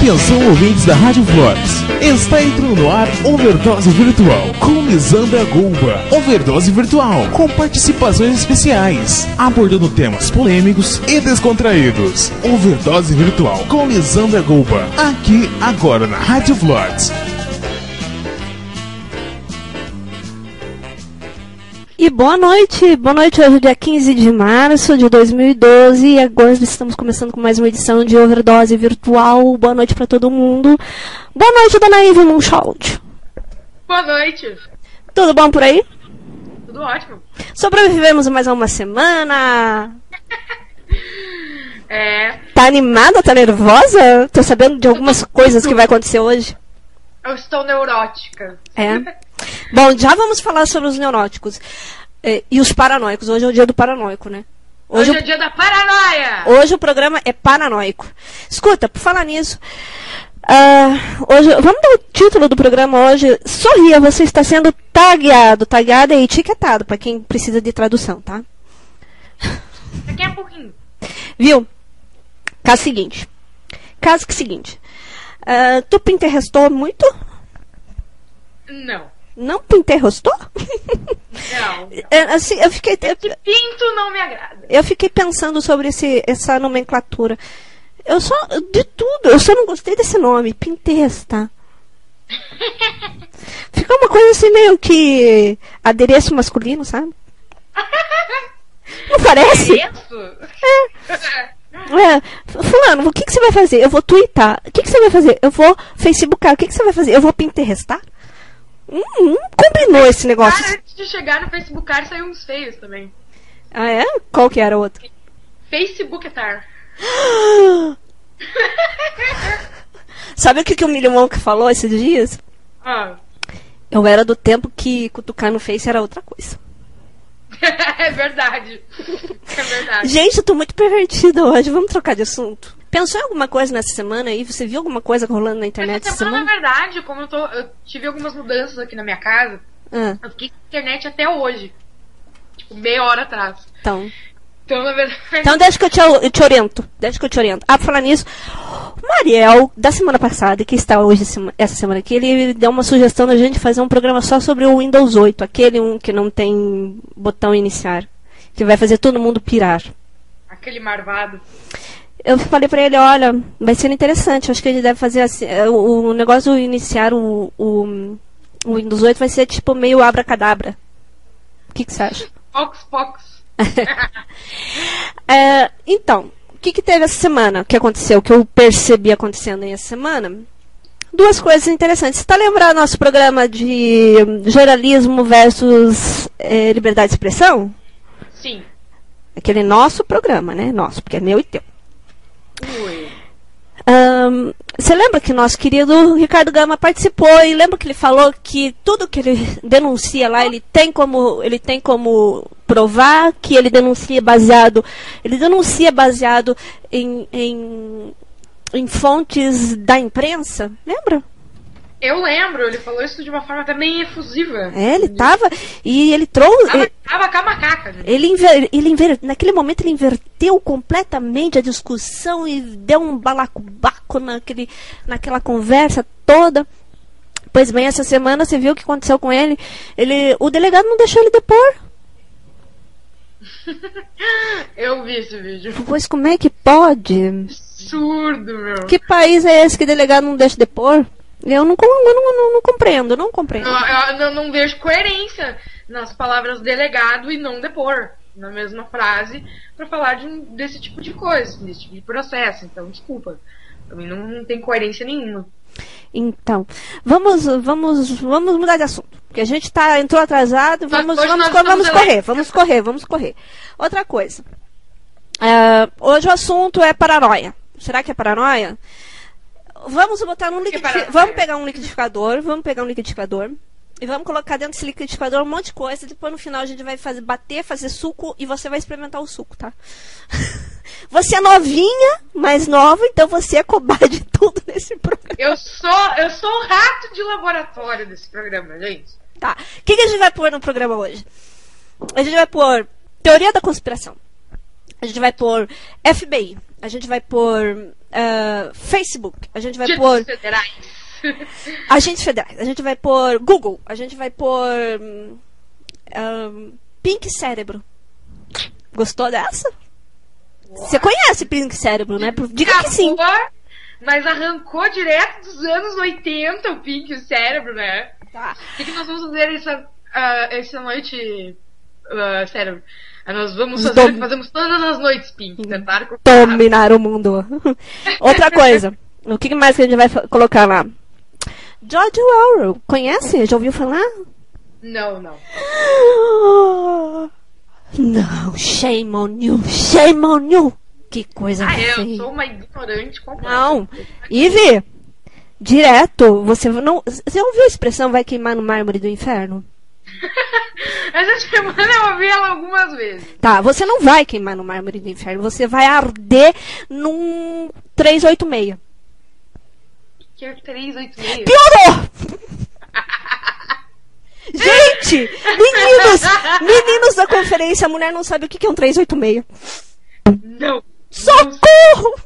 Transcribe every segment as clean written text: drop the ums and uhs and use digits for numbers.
Atenção, ouvintes da Rádio Flores. Está entrando no ar Overdose Virtual com Lisandra Gouba. Overdose Virtual com participações especiais, abordando temas polêmicos e descontraídos. Overdose Virtual com Lisandra Gouba. Aqui, agora na Rádio Flores. E boa noite, hoje é dia 15 de março de 2012 e agora estamos começando com mais uma edição de Overdose Virtual. Boa noite pra todo mundo. Boa noite, dona Ivy Munchold. Boa noite. Tudo bom por aí? Tudo ótimo. Sobrevivemos mais uma semana. É. Tá animada, tá nervosa? Tô sabendo de algumas coisas que vai acontecer hoje. Eu estou neurótica. É. Bom, já vamos falar sobre os neuróticos e os paranoicos. Hoje é o dia do paranoico, né? Hoje é o dia da paranoia! Hoje o programa é paranoico. Escuta, por falar nisso, hoje, vamos dar o título do programa hoje. Sorria, você está sendo tagueada e etiquetado, para quem precisa de tradução, tá? Daqui a pouquinho. Viu? Caso seguinte. Tu pinterrestou muito? Não. Não pinterrostou? Não. Assim, eu fiquei... Pinto não me agrada. Eu fiquei pensando sobre essa nomenclatura. Eu só não gostei desse nome, pinterrestar. Ficou uma coisa assim meio que adereço masculino, sabe? Não parece? Fulano, o que você vai fazer? Eu vou twittar. O que você vai fazer? Eu vou facebookar. O que você vai fazer? Eu vou pinterrestar? Combinou esse negócio. Cara, antes de chegar no Facebook, saiu uns feios também. Ah, é? Qual que era o outro? Facebooketar. Sabe o que o Milho Monk falou esses dias? Eu era do tempo que cutucar no Face era outra coisa. É verdade. Gente, eu tô muito pervertida hoje. Vamos trocar de assunto. Pensou em alguma coisa nessa semana aí? Você viu alguma coisa rolando na internet essa semana? Na verdade, como eu tive algumas mudanças aqui na minha casa, eu fiquei com internet até hoje. Tipo, meia hora atrás. Então, na verdade... Então deixa que eu te oriento. Pra falar nisso, o Mariel, da semana passada, que está hoje, essa semana aqui, ele deu uma sugestão da gente fazer um programa só sobre o Windows 8. Aquele que não tem botão iniciar. Que vai fazer todo mundo pirar. Aquele marvado. Eu falei pra ele, olha, vai ser interessante. Acho que ele deve fazer assim. O negócio de iniciar o Windows 8 vai ser tipo meio abracadabra. O que você acha? Fox. Então, o que teve essa semana? O que aconteceu? O que eu percebi acontecendo aí essa semana? Duas coisas interessantes. Você tá lembrando nosso programa de jornalismo versus liberdade de expressão? Sim. Aquele nosso programa, né? Nosso, porque é meu e teu. Você lembra que nosso querido Ricardo Gama participou e lembra que ele falou que tudo que ele denuncia lá ele tem como provar que ele denuncia baseado em fontes da imprensa, lembra? Eu lembro, ele falou isso de uma forma até bem efusiva. Ele tava. E ele trouxe. Tava com a macaca. Naquele momento ele inverteu completamente a discussão e deu um balacobaco naquela conversa toda. Pois bem, essa semana você viu o que aconteceu com ele? O delegado não deixou ele depor. Eu vi esse vídeo. Pois como é que pode? Absurdo, meu. Que país é esse que o delegado não deixa depor? Eu não compreendo, não compreendo. Eu não vejo coerência nas palavras delegado e não depor na mesma frase pra falar desse tipo de coisa, desse tipo de processo. Então, desculpa. Também não tem coerência nenhuma. Então, vamos mudar de assunto. Porque a gente entrou atrasado, vamos correr. Outra coisa. Hoje o assunto é paranoia. Será que é paranoia? Vamos botar vamos pegar um liquidificador e vamos colocar dentro desse liquidificador um monte de coisa. Depois no final a gente vai fazer suco e você vai experimentar o suco, tá? Você é novinha, mais nova, então você é cobaia de tudo nesse programa. Eu sou o rato de laboratório desse programa, gente. Tá. O que a gente vai pôr no programa hoje? A gente vai pôr teoria da conspiração. A gente vai pôr FBI. a gente vai pôr Facebook, a gente vai Títulos pôr federais. agentes federais, a gente vai pôr Google, a gente vai pôr Pink Cérebro. Gostou dessa? Você conhece Pink Cérebro, né? Diga que sim. Mas arrancou direto dos anos 80 o Pink Cérebro, né? Tá. O que nós vamos fazer essa noite, Cérebro? Nós vamos fazer o que fazemos todas as noites, Pink. Tentar dominar o mundo. Outra coisa. O que mais que a gente vai colocar lá? George Orwell. Conhece? Já ouviu falar? Não. Não, shame on you. Shame on you. Que coisa feia. Eu sou uma ignorante completa. Não. Ivy, direto, você ouviu a expressão vai queimar no mármore do inferno? Essa semana eu ouvi ela algumas vezes. Tá, você não vai queimar no mármore do inferno, você vai arder num 386. Que é 386? Piorou! Gente, meninos da conferência, a mulher não sabe o que é um 386. Não. Socorro!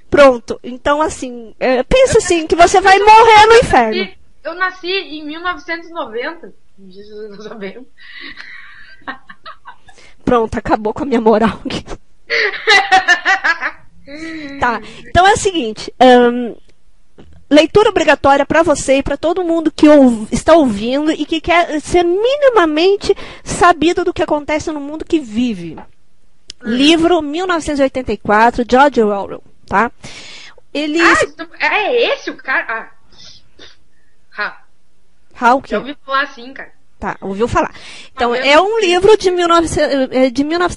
Pronto, então assim, pensa assim, que você vai morrer no inferno. Eu nasci em 1990. Jesus, sabendo. Pronto, acabou com a minha moral. Tá, então é o seguinte, leitura obrigatória para você e para todo mundo que está ouvindo e que quer ser minimamente sabido do que acontece no mundo que vive. Livro 1984, George Orwell, tá? Ele... é esse o cara? Hawking. Eu ouvi falar assim, cara. Tá, ouviu falar. Então, é um livro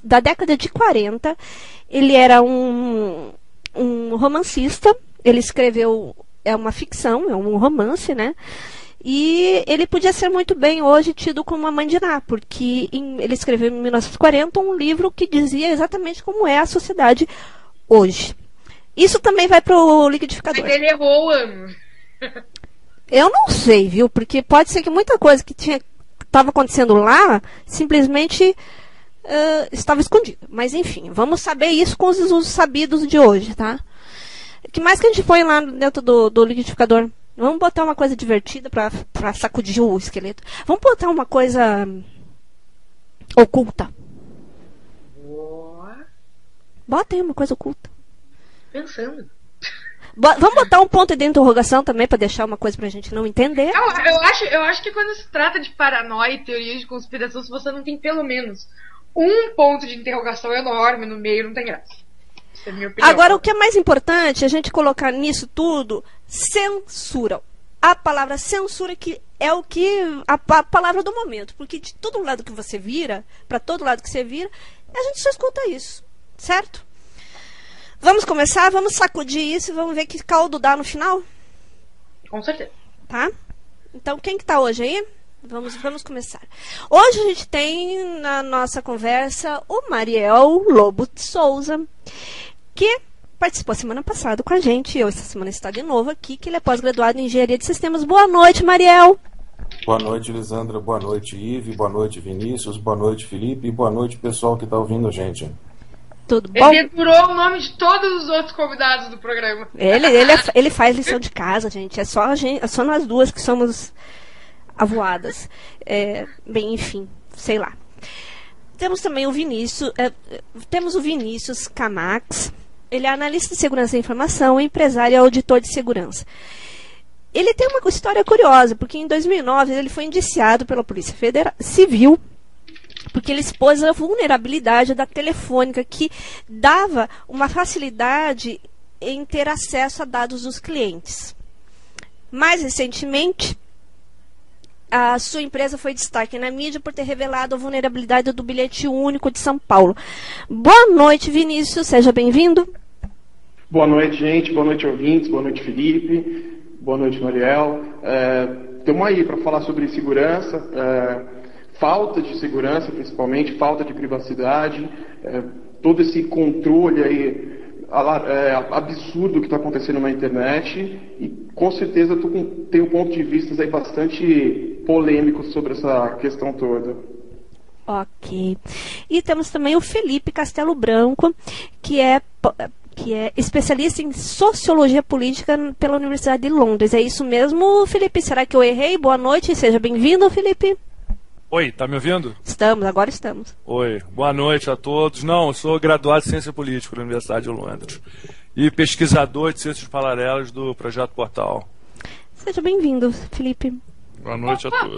da década de 40. Ele era um romancista. Ele escreveu... É uma ficção, é um romance, né? E ele podia ser muito bem hoje tido como uma mãe de Ná, porque ele escreveu em 1940 um livro que dizia exatamente como é a sociedade hoje. Isso também vai para o liquidificador. Mas ele errou o ano. Eu não sei, viu? Porque pode ser que muita coisa que estava acontecendo lá simplesmente estava escondida. Mas enfim, vamos saber isso com os usos sabidos de hoje, tá? O que mais que a gente põe lá dentro do liquidificador? Vamos botar uma coisa divertida pra sacudir o esqueleto. Vamos botar uma coisa oculta. Bota aí uma coisa oculta. Pensando. Vamos botar um ponto de interrogação também pra deixar uma coisa pra gente não entender. Eu acho que quando se trata de paranoia e teorias de conspiração, se você não tem pelo menos um ponto de interrogação enorme no meio, não tem graça. Essa é a minha opinião. Agora, o que é mais importante, a gente colocar nisso tudo, censura. A palavra censura que é a palavra do momento. Porque de todo lado que você vira, pra todo lado que você vira, a gente só escuta isso. Certo? Vamos começar, vamos sacudir isso e vamos ver que caldo dá no final? Com certeza. Tá? Então, quem que tá hoje aí? Vamos começar. Hoje a gente tem na nossa conversa o Mariel Lobo de Souza, que participou semana passada com a gente. Eu essa semana está de novo aqui, que ele é pós-graduado em Engenharia de Sistemas. Boa noite, Mariel. Boa noite, Lisandra. Boa noite, Ive. Boa noite, Vinícius. Boa noite, Felipe. E boa noite, pessoal que está ouvindo a gente. Tudo bom? Ele deturou o nome de todos os outros convidados do programa. Ele faz lição de casa, gente. É só nós duas que somos avoadas. Bem, enfim, sei lá. Temos também o Vinícius. Temos o Vinícius Camax. Ele é analista de segurança da informação, empresário e auditor de segurança. Ele tem uma história curiosa, porque em 2009 ele foi indiciado pela Polícia Civil porque ele expôs a vulnerabilidade da Telefônica, que dava uma facilidade em ter acesso a dados dos clientes. Mais recentemente, a sua empresa foi destaque na mídia por ter revelado a vulnerabilidade do bilhete único de São Paulo. Boa noite, Vinícius. Seja bem-vindo. Boa noite, gente. Boa noite, ouvintes. Boa noite, Felipe. Boa noite, Mariel. Estamos aí para falar sobre segurança, falta de segurança, principalmente, falta de privacidade, todo esse controle aí absurdo que está acontecendo na internet, e com certeza tu tem um ponto de vista aí bastante polêmico sobre essa questão toda. Ok. E temos também o Felipe Castelo Branco, que é especialista em Sociologia Política pela Universidade de Londres. É isso mesmo, Felipe? Será que eu errei? Boa noite, seja bem-vindo, Felipe. Oi, tá me ouvindo? Estamos, agora estamos. Oi, boa noite a todos. Não, eu sou graduado em Ciência Política na Universidade de Londres e pesquisador de Ciências Paralelas do Projeto Portal. Seja bem-vindo, Felipe. Boa noite a todos.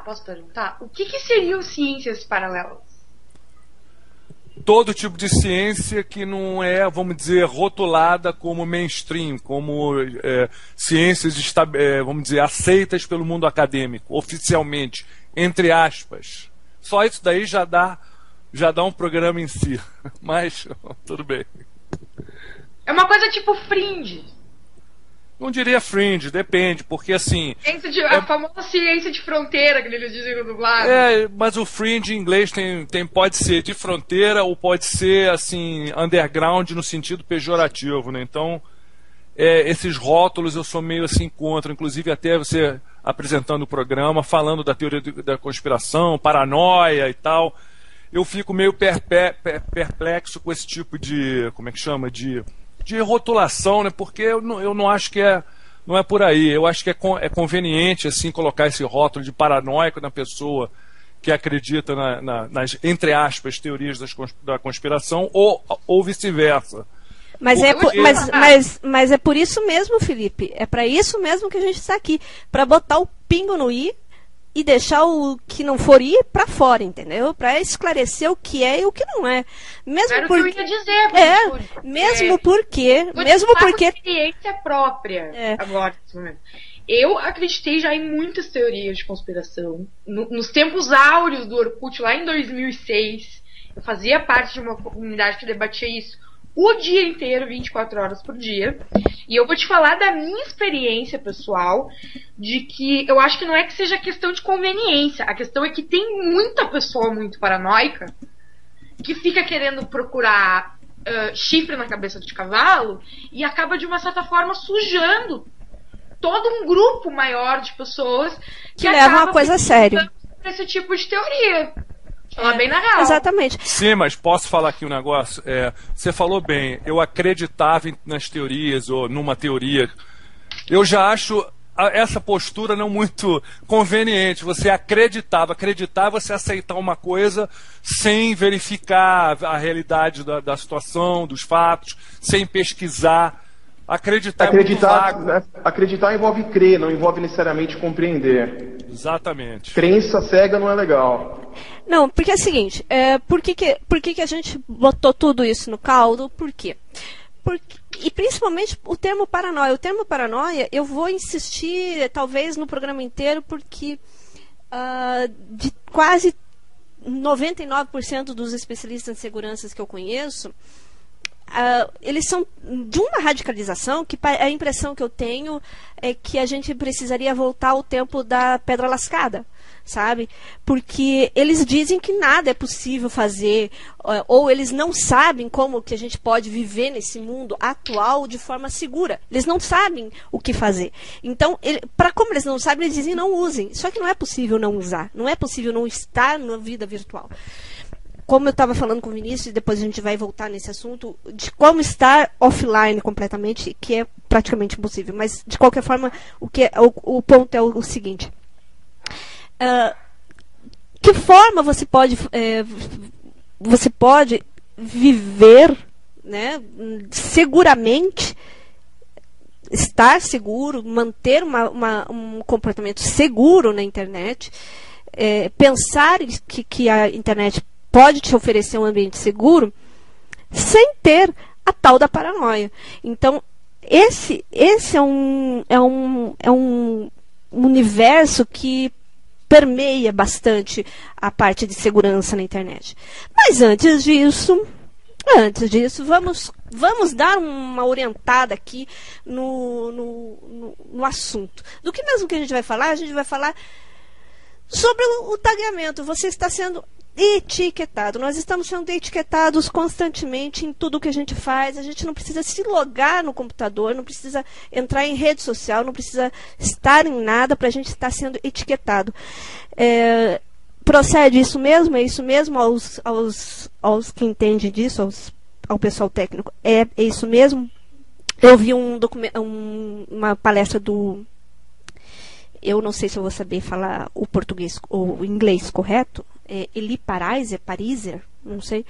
Posso perguntar? O que seriam ciências paralelas? Todo tipo de ciência que não é, vamos dizer, rotulada como mainstream, como ciências, vamos dizer, aceitas pelo mundo acadêmico, oficialmente, entre aspas. Só isso daí já dá um programa em si, mas tudo bem. É uma coisa tipo fringe. Não diria fringe, depende, porque assim... A famosa ciência de fronteira, que eles dizem no dublado. Mas o fringe em inglês pode ser de fronteira ou pode ser assim underground no sentido pejorativo, né? Então, esses rótulos eu sou meio assim contra, inclusive até você apresentando o programa, falando da teoria da conspiração, paranoia e tal, eu fico meio perplexo com esse tipo de, como é que chama, de rotulação, né? Porque eu não acho que não é por aí. Eu acho que é conveniente assim colocar esse rótulo de paranoico na pessoa que acredita nas, entre aspas, teorias da conspiração ou vice-versa. Mas é por isso mesmo, Felipe. É para isso mesmo que a gente está aqui, para botar o pingo no i e deixar o que não for ir para fora, entendeu? Para esclarecer o que é e o que não é. Mesmo era porque o que eu ia dizer, mesmo porque experiência própria agora nesse momento. Eu acreditei já em muitas teorias de conspiração. Nos tempos áureos do Orkut, lá em 2006, eu fazia parte de uma comunidade que debatia isso o dia inteiro, 24 horas por dia. E eu vou te falar da minha experiência pessoal, de que eu acho que não é que seja questão de conveniência. A questão é que tem muita pessoa muito paranoica que fica querendo procurar chifre na cabeça de cavalo e acaba, de uma certa forma, sujando todo um grupo maior de pessoas que levam a coisa a sério para esse tipo de teoria. Falar bem na real. Exatamente. Sim, mas posso falar aqui um negócio? Você falou bem, eu acreditava nas teorias, ou numa teoria. Eu já acho essa postura não muito conveniente. Você acreditar, você aceitar uma coisa sem verificar a realidade da situação, dos fatos, sem pesquisar. Acreditar envolve crer, não envolve necessariamente compreender. Exatamente. Crença cega não é legal. Não, porque é o seguinte, por que a gente botou tudo isso no caldo? Por quê? E principalmente o termo paranoia. O termo paranoia, eu vou insistir talvez no programa inteiro, porque de quase 99% dos especialistas em segurança que eu conheço, eles são de uma radicalização que a impressão que eu tenho é que a gente precisaria voltar ao tempo da pedra lascada, sabe? Porque eles dizem que nada é possível fazer, ou eles não sabem como que a gente pode viver nesse mundo atual de forma segura. Eles não sabem o que fazer. Então, como eles não sabem, eles dizem não usem. Só que não é possível não usar. Não é possível não estar na vida virtual. Como eu estava falando com o Vinícius, e depois a gente vai voltar nesse assunto, de como estar offline completamente, que é praticamente impossível. Mas, de qualquer forma, o ponto é o seguinte. Que forma você pode viver, né, seguramente, estar seguro, manter um comportamento seguro na internet, pensar que a internet pode te oferecer um ambiente seguro sem ter a tal da paranoia. Então, esse é um universo que permeia bastante a parte de segurança na internet. Mas antes disso, vamos dar uma orientada aqui no assunto. Do que mesmo que a gente vai falar? A gente vai falar sobre o tagueamento. Você está sendo etiquetado. Nós estamos sendo etiquetados constantemente em tudo que a gente faz. A gente não precisa se logar no computador, não precisa entrar em rede social, não precisa estar em nada para a gente estar sendo etiquetado. procede isso mesmo? É isso mesmo? Aos que entendem disso, ao pessoal técnico, é isso mesmo? Eu vi uma palestra do... Eu não sei se eu vou saber falar o português ou o inglês correto. Eli Pariser, não sei,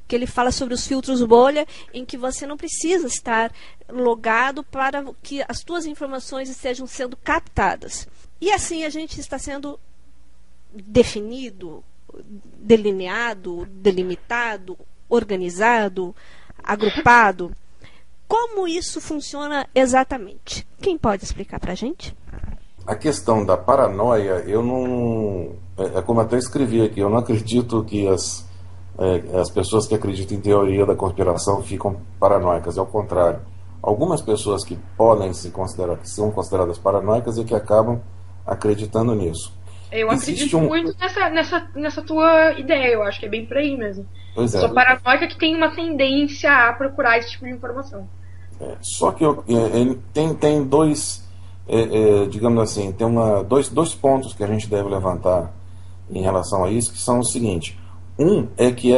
que ele fala sobre os filtros bolha, em que você não precisa estar logado para que as suas informações estejam sendo captadas. E assim a gente está sendo definido, delineado, delimitado, organizado, agrupado. Como isso funciona exatamente? Quem pode explicar para a gente? A questão da paranoia, eu não... É como até escrevi aqui, eu não acredito que as pessoas que acreditam em teoria da conspiração ficam paranoicas, é o contrário. Algumas pessoas que podem se considerar, que são consideradas paranoicas, é que acabam acreditando nisso. Eu acredito muito nessa tua ideia, eu acho que é bem por aí mesmo. Pois é. Sou paranoica que tem uma tendência a procurar esse tipo de informação. Só que tem dois, digamos assim, tem dois pontos que a gente deve levantar em relação a isso, que são o seguinte. Um é que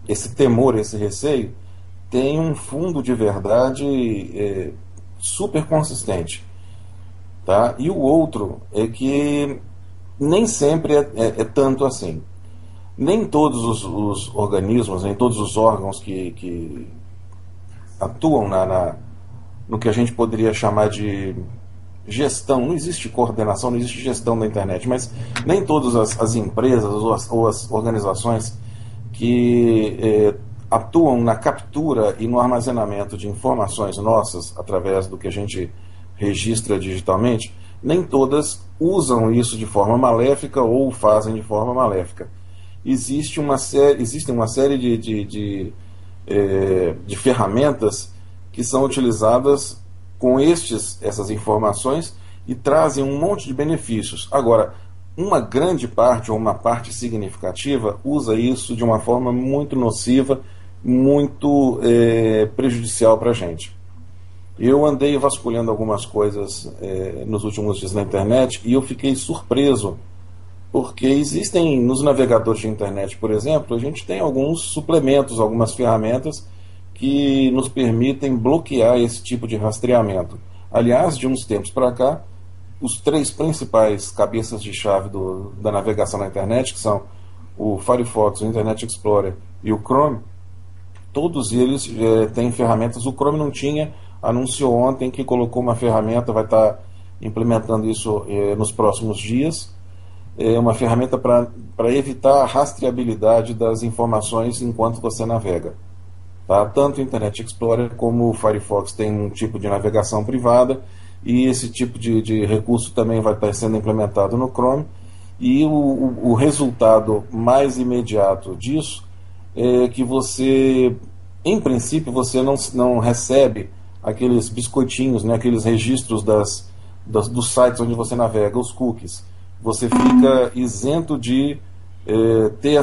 esse temor, esse receio, tem um fundo de verdade super consistente. Tá? E o outro é que nem sempre é tanto assim. Nem todos os organismos, nem todos os órgãos que atuam no que a gente poderia chamar de gestão, não existe coordenação, não existe gestão da internet, mas nem todas as empresas ou as organizações que atuam na captura e no armazenamento de informações nossas através do que a gente registra digitalmente, nem todas usam isso de forma maléfica ou fazem de forma maléfica. Existem uma série de ferramentas que são utilizadas com essas informações e trazem um monte de benefícios. Agora, uma grande parte ou uma parte significativa usa isso de uma forma muito nociva, muito prejudicial para a gente. Eu andei vasculhando algumas coisas nos últimos dias na internet e eu fiquei surpreso, porque existem nos navegadores de internet, por exemplo, a gente tem alguns suplementos, algumas ferramentas que nos permitem bloquear esse tipo de rastreamento. Aliás, de uns tempos para cá, os 3 principais cabeças de chave da navegação na internet, que são o Firefox, o Internet Explorer e o Chrome, todos eles têm ferramentas. O Chrome não tinha, anunciou ontem que colocou uma ferramenta, vai estar implementando isso nos próximos dias, uma ferramenta para evitar a rastreabilidade das informações enquanto você navega. Tá? Tanto o Internet Explorer como o Firefox tem um tipo de navegação privada, e esse tipo de recurso também vai estar sendo implementado no Chrome, e o resultado mais imediato disso é que você, em princípio, você não recebe aqueles biscoitinhos, né, aqueles registros dos sites onde você navega, os cookies. Você fica isento de ter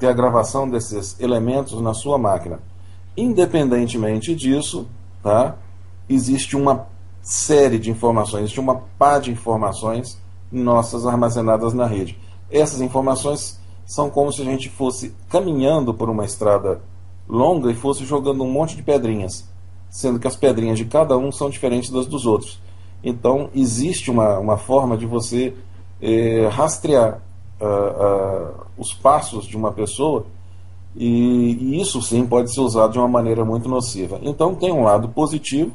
a gravação desses elementos na sua máquina. Independentemente disso, tá, existe uma série de informações, existe uma pá de informações nossas armazenadas na rede. Essas informações são como se a gente fosse caminhando por uma estrada longa e fosse jogando um monte de pedrinhas, sendo que as pedrinhas de cada um são diferentes das dos outros. Então existe uma forma de você rastrear os passos de uma pessoa, e isso sim pode ser usado de uma maneira muito nociva. Então tem um lado positivo,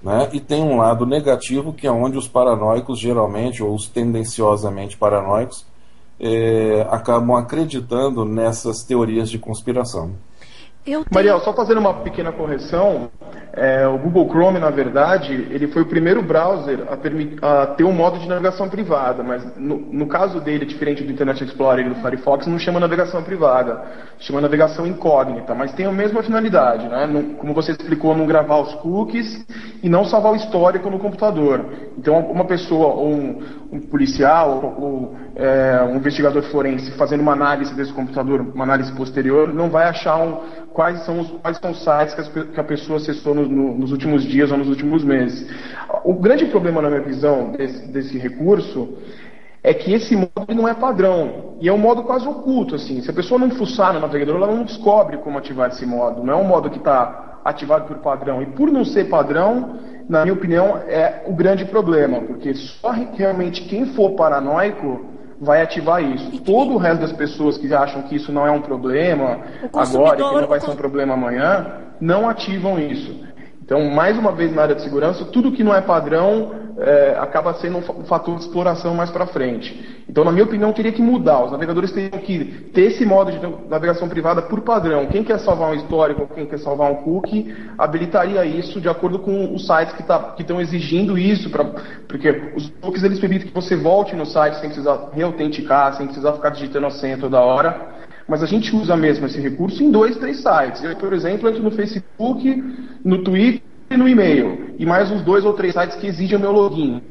né, e tem um lado negativo, que é onde os paranoicos geralmente, ou os tendenciosamente paranoicos, acabam acreditando nessas teorias de conspiração. Mariel, só fazendo uma pequena correção, o Google Chrome, na verdade, ele foi o primeiro browser a ter um modo de navegação privada, mas no caso dele, diferente do Internet Explorer e do Firefox, não chama navegação privada, chama navegação incógnita, mas tem a mesma finalidade, né? Como você explicou, não gravar os cookies e não salvar o histórico no computador. Então, uma pessoa, ou um policial, ou um investigador forense fazendo uma análise desse computador, uma análise posterior, não vai achar quais são os sites que a pessoa acessou nos últimos dias ou nos últimos meses. O grande problema, na minha visão, desse recurso é que esse modo não é padrão. E é um modo quase oculto, assim. Se a pessoa não fuçar no navegador, ela não descobre como ativar esse modo. Não é um modo que está ativado por padrão. E por não ser padrão, na minha opinião, é o grande problema. Porque só realmente quem for paranoico vai ativar isso. Todo o resto das pessoas que acham que isso não é um problema agora e que não vai ser um problema amanhã, não ativam isso. Então, mais uma vez na área de segurança, tudo que não é padrão acaba sendo um fator de exploração mais para frente. Então, na minha opinião, teria que mudar. Os navegadores teriam que ter esse modo de navegação privada por padrão. Quem quer salvar um histórico, quem quer salvar um cookie, habilitaria isso de acordo com os sites que estão exigindo isso, porque os cookies eles permitem que você volte no site sem precisar reautenticar, sem precisar ficar digitando a senha toda hora. Mas a gente usa mesmo esse recurso em 2, 3 sites. Eu, por exemplo, entro no Facebook, no Twitter e no e-mail. E mais uns 2 ou 3 sites que exigem o meu login.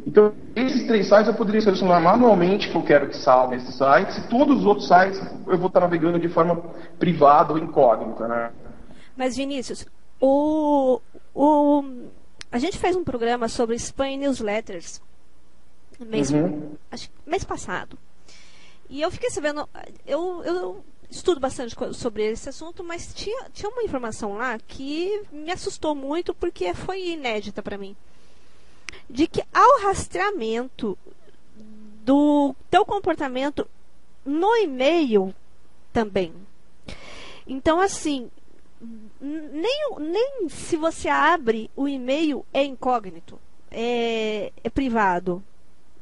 Então, esses 3 sites eu poderia selecionar manualmente que eu quero que salve esses sites. E todos os outros sites eu vou estar navegando de forma privada ou incógnita, né? Mas, Vinícius, a gente fez um programa sobre spam newsletters mês passado. E eu fiquei sabendo, eu estudo bastante sobre esse assunto, mas tinha uma informação lá que me assustou muito porque foi inédita para mim. De que há o rastreamento do teu comportamento no e-mail também. Então, assim, nem se você abre o e-mail é incógnito, é privado.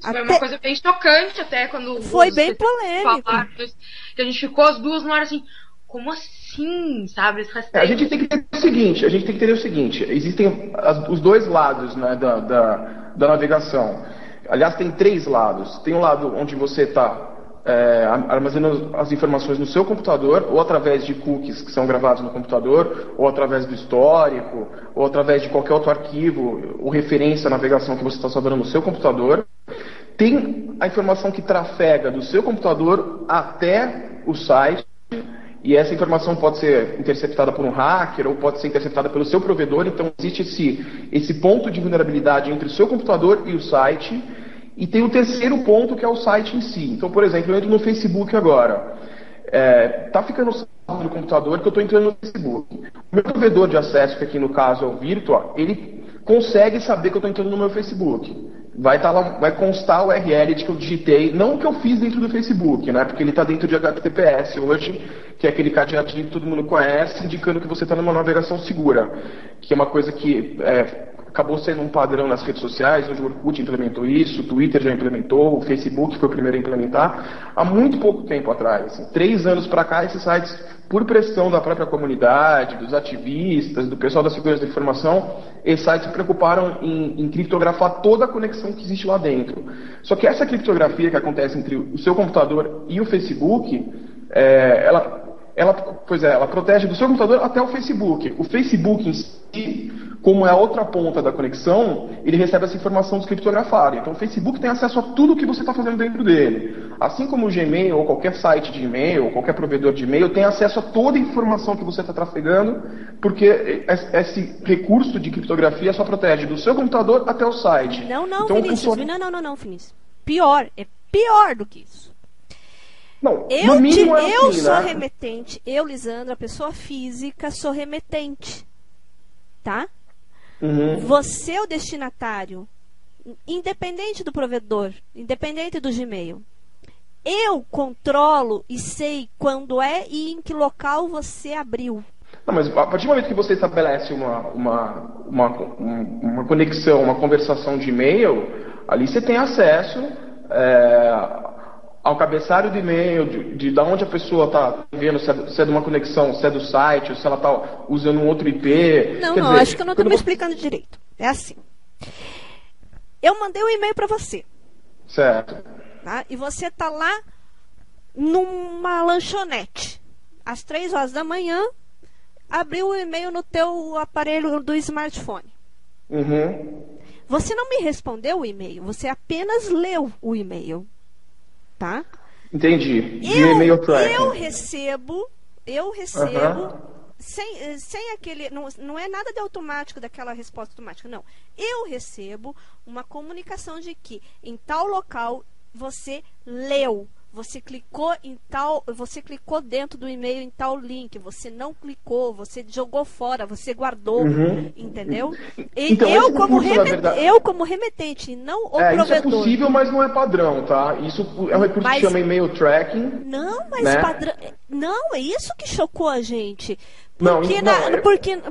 Foi uma coisa bem chocante até quando... Foi bem polêmico. Que a gente ficou as duas no ar assim, como assim, sabe? A gente tem que entender o seguinte, existem os 2 lados, né, da navegação. Aliás, tem 3 lados. Tem um lado onde você está armazenando as informações no seu computador, ou através de cookies que são gravados no computador, ou através do histórico, ou através de qualquer outro arquivo ou referência à navegação que você está salvando no seu computador. Tem a informação que trafega do seu computador até o site, e essa informação pode ser interceptada por um hacker ou pode ser interceptada pelo seu provedor. Então existe esse ponto de vulnerabilidade entre o seu computador e o site. E tem o terceiro ponto, que é o site em si. Então, por exemplo, eu entro no Facebook agora. Tá ficando salvo no computador que eu estou entrando no Facebook. O meu provedor de acesso, que aqui no caso é o Virtua, ele consegue saber que eu estou entrando no meu Facebook. Vai constar o URL de que eu digitei, não o que eu fiz dentro do Facebook, né? Porque ele está dentro de HTTPS hoje, que é aquele cadeadinho que todo mundo conhece, indicando que você está numa navegação segura, que é uma coisa que acabou sendo um padrão nas redes sociais. Hoje o Orkut implementou isso, o Twitter já implementou, o Facebook foi o primeiro a implementar, há muito pouco tempo atrás. Assim, 3 anos para cá, esses sites, por pressão da própria comunidade, dos ativistas, do pessoal da segurança da informação, esses sites se preocuparam em criptografar toda a conexão que existe lá dentro. Só que essa criptografia que acontece entre o seu computador e o Facebook, ela protege do seu computador até o Facebook. O Facebook em si, como é a outra ponta da conexão, ele recebe essa informação descriptografada. Então o Facebook tem acesso a tudo que você está fazendo dentro dele. Assim como o Gmail, ou qualquer site de e-mail, ou qualquer provedor de e-mail, tem acesso a toda a informação que você está trafegando, porque esse recurso de criptografia só protege do seu computador até o site. Não, Vinícius. Não, Vinícius. Pior, é pior do que isso. Não, eu sou remetente, eu, Lisandra, pessoa física, sou remetente. Tá? Você é o destinatário, independente do provedor, independente do Gmail. Eu controlo e sei quando é e em que local você abriu. Não, mas a partir do momento que você estabelece uma conexão, uma conversação de e-mail, ali você tem acesso ao cabeçalho do e-mail, de onde a pessoa está vendo, se é de uma conexão, se é do site, ou se ela está usando um outro IP. Não, acho que eu não estou me explicando direito. É assim. Eu mandei um e-mail para você. Certo. Tá? E você está lá numa lanchonete. Às 3 horas da manhã, abriu o e-mail no teu aparelho do smartphone. Você não me respondeu o e-mail, você apenas leu o e-mail. Tá? Entendi. Eu recebo sem aquele, não é nada de automático daquela resposta automática, não. Eu recebo uma comunicação de que em tal local você leu. Você clicou dentro do e-mail em tal link, você não clicou, você jogou fora, você guardou, entendeu? E então, eu como remetente, não o provedor. Isso é possível, mas não é padrão, tá? Isso é um recurso que chama e-mail tracking. Não, mas né? padrão. Não, é isso que chocou a gente.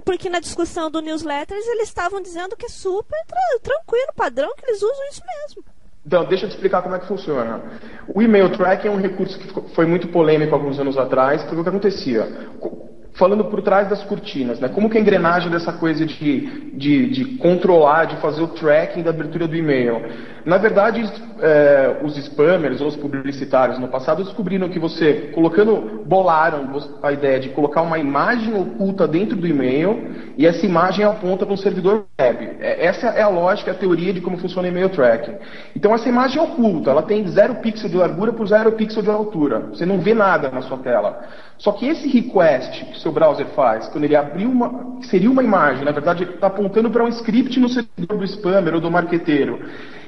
Porque na discussão do newsletters eles estavam dizendo que é super tranquilo, padrão, que eles usam isso mesmo. Então, deixa eu te explicar como é que funciona. O e-mail tracking é um recurso que foi muito polêmico alguns anos atrás, porque o que acontecia? Falando por trás das cortinas, né? Como que a engrenagem dessa coisa de controlar, de fazer o tracking da abertura do e-mail? Na verdade, os spammers ou os publicitários no passado descobriram que você, bolaram a ideia de colocar uma imagem oculta dentro do e-mail e essa imagem aponta para um servidor web. Essa é a lógica, a teoria de como funciona o e-mail tracking. Então essa imagem é oculta, ela tem 0 pixel de largura por 0 pixel de altura. Você não vê nada na sua tela. Só que esse request que o seu browser faz, quando ele abrir que seria uma imagem, na verdade ele está apontando para um script no servidor do spammer ou do marqueteiro.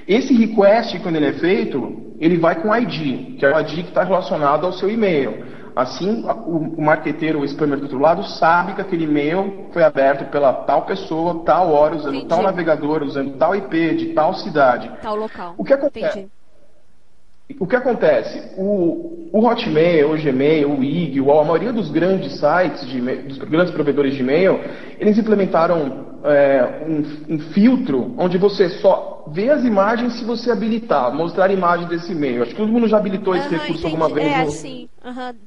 Esse request, quando ele é feito, ele vai com ID, que é o ID que está relacionado ao seu e-mail. Assim, o marqueteiro ou o spammer do outro lado sabe que aquele e-mail foi aberto pela tal pessoa, tal hora, usando tal navegador, usando tal IP, de tal cidade. Tal local. O que acontece? O Hotmail, o Gmail, o IG, a maioria dos grandes sites, dos grandes provedores de e-mail, eles implementaram um filtro onde você só vê as imagens se você habilitar, mostrar a imagem desse e-mail. Acho que todo mundo já habilitou esse recurso alguma vez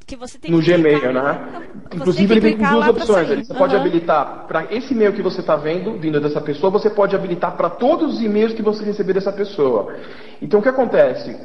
que você tem no que Gmail, né? Inclusive ele vem com duas opções. Você pode habilitar para esse e-mail que você está vindo dessa pessoa, você pode habilitar para todos os e-mails que você receber dessa pessoa. Então o que acontece?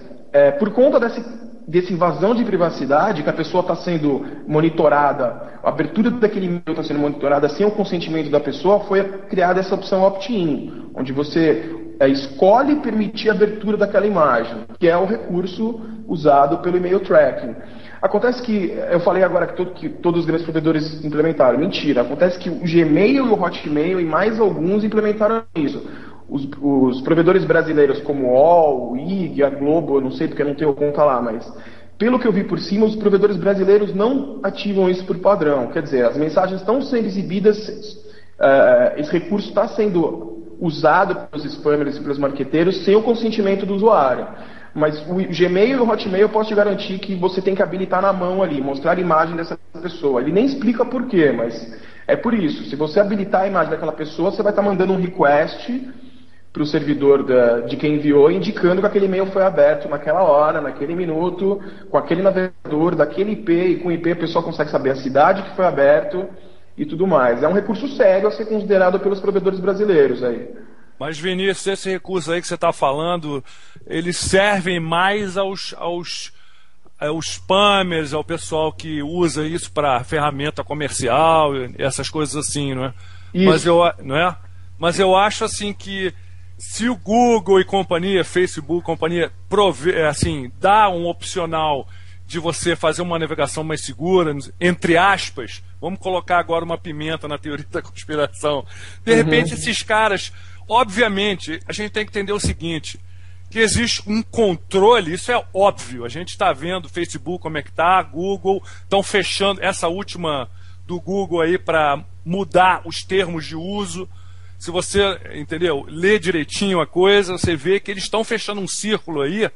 Por conta dessa invasão de privacidade, que a pessoa está sendo monitorada, a abertura daquele e-mail está sendo monitorada sem o consentimento da pessoa, foi criada essa opção opt-in, onde você escolhe permitir a abertura daquela imagem, que é o recurso usado pelo e-mail tracking. Acontece que, eu falei agora que todos os grandes provedores implementaram. Mentira, acontece que o Gmail e o Hotmail e mais alguns implementaram isso. Os provedores brasileiros como o UOL, o IG, a Globo, eu não sei porque eu não tenho conta lá, mas pelo que eu vi por cima, os provedores brasileiros não ativam isso por padrão. Quer dizer, as mensagens estão sendo exibidas, esse recurso está sendo usado pelos spammers e pelos marqueteiros sem o consentimento do usuário. Mas o Gmail e o Hotmail eu posso te garantir que você tem que habilitar na mão ali, mostrar a imagem dessa pessoa. Ele nem explica por quê, mas é por isso. Se você habilitar a imagem daquela pessoa, você vai estar mandando um request para o servidor de quem enviou, indicando que aquele e-mail foi aberto naquela hora, naquele minuto, com aquele navegador, daquele IP, e com o IP a pessoa consegue saber a cidade que foi aberto e tudo mais. É um recurso sério a ser considerado pelos provedores brasileiros aí. Mas, Vinícius, esse recurso aí que você está falando, eles servem mais aos spammers, ao pessoal que usa isso para ferramenta comercial, essas coisas assim, não é? Mas eu acho assim que se o Google e companhia, Facebook, companhia, dá um opcional de você fazer uma navegação mais segura, entre aspas, vamos colocar agora uma pimenta na teoria da conspiração. De repente, esses caras, obviamente, a gente tem que entender o seguinte, que existe um controle, isso é óbvio, a gente está vendo o Facebook como é que está, Google, estão fechando essa última do Google aí para mudar os termos de uso. Se você, entendeu, lê direitinho a coisa, você vê que eles estão fechando um círculo aí,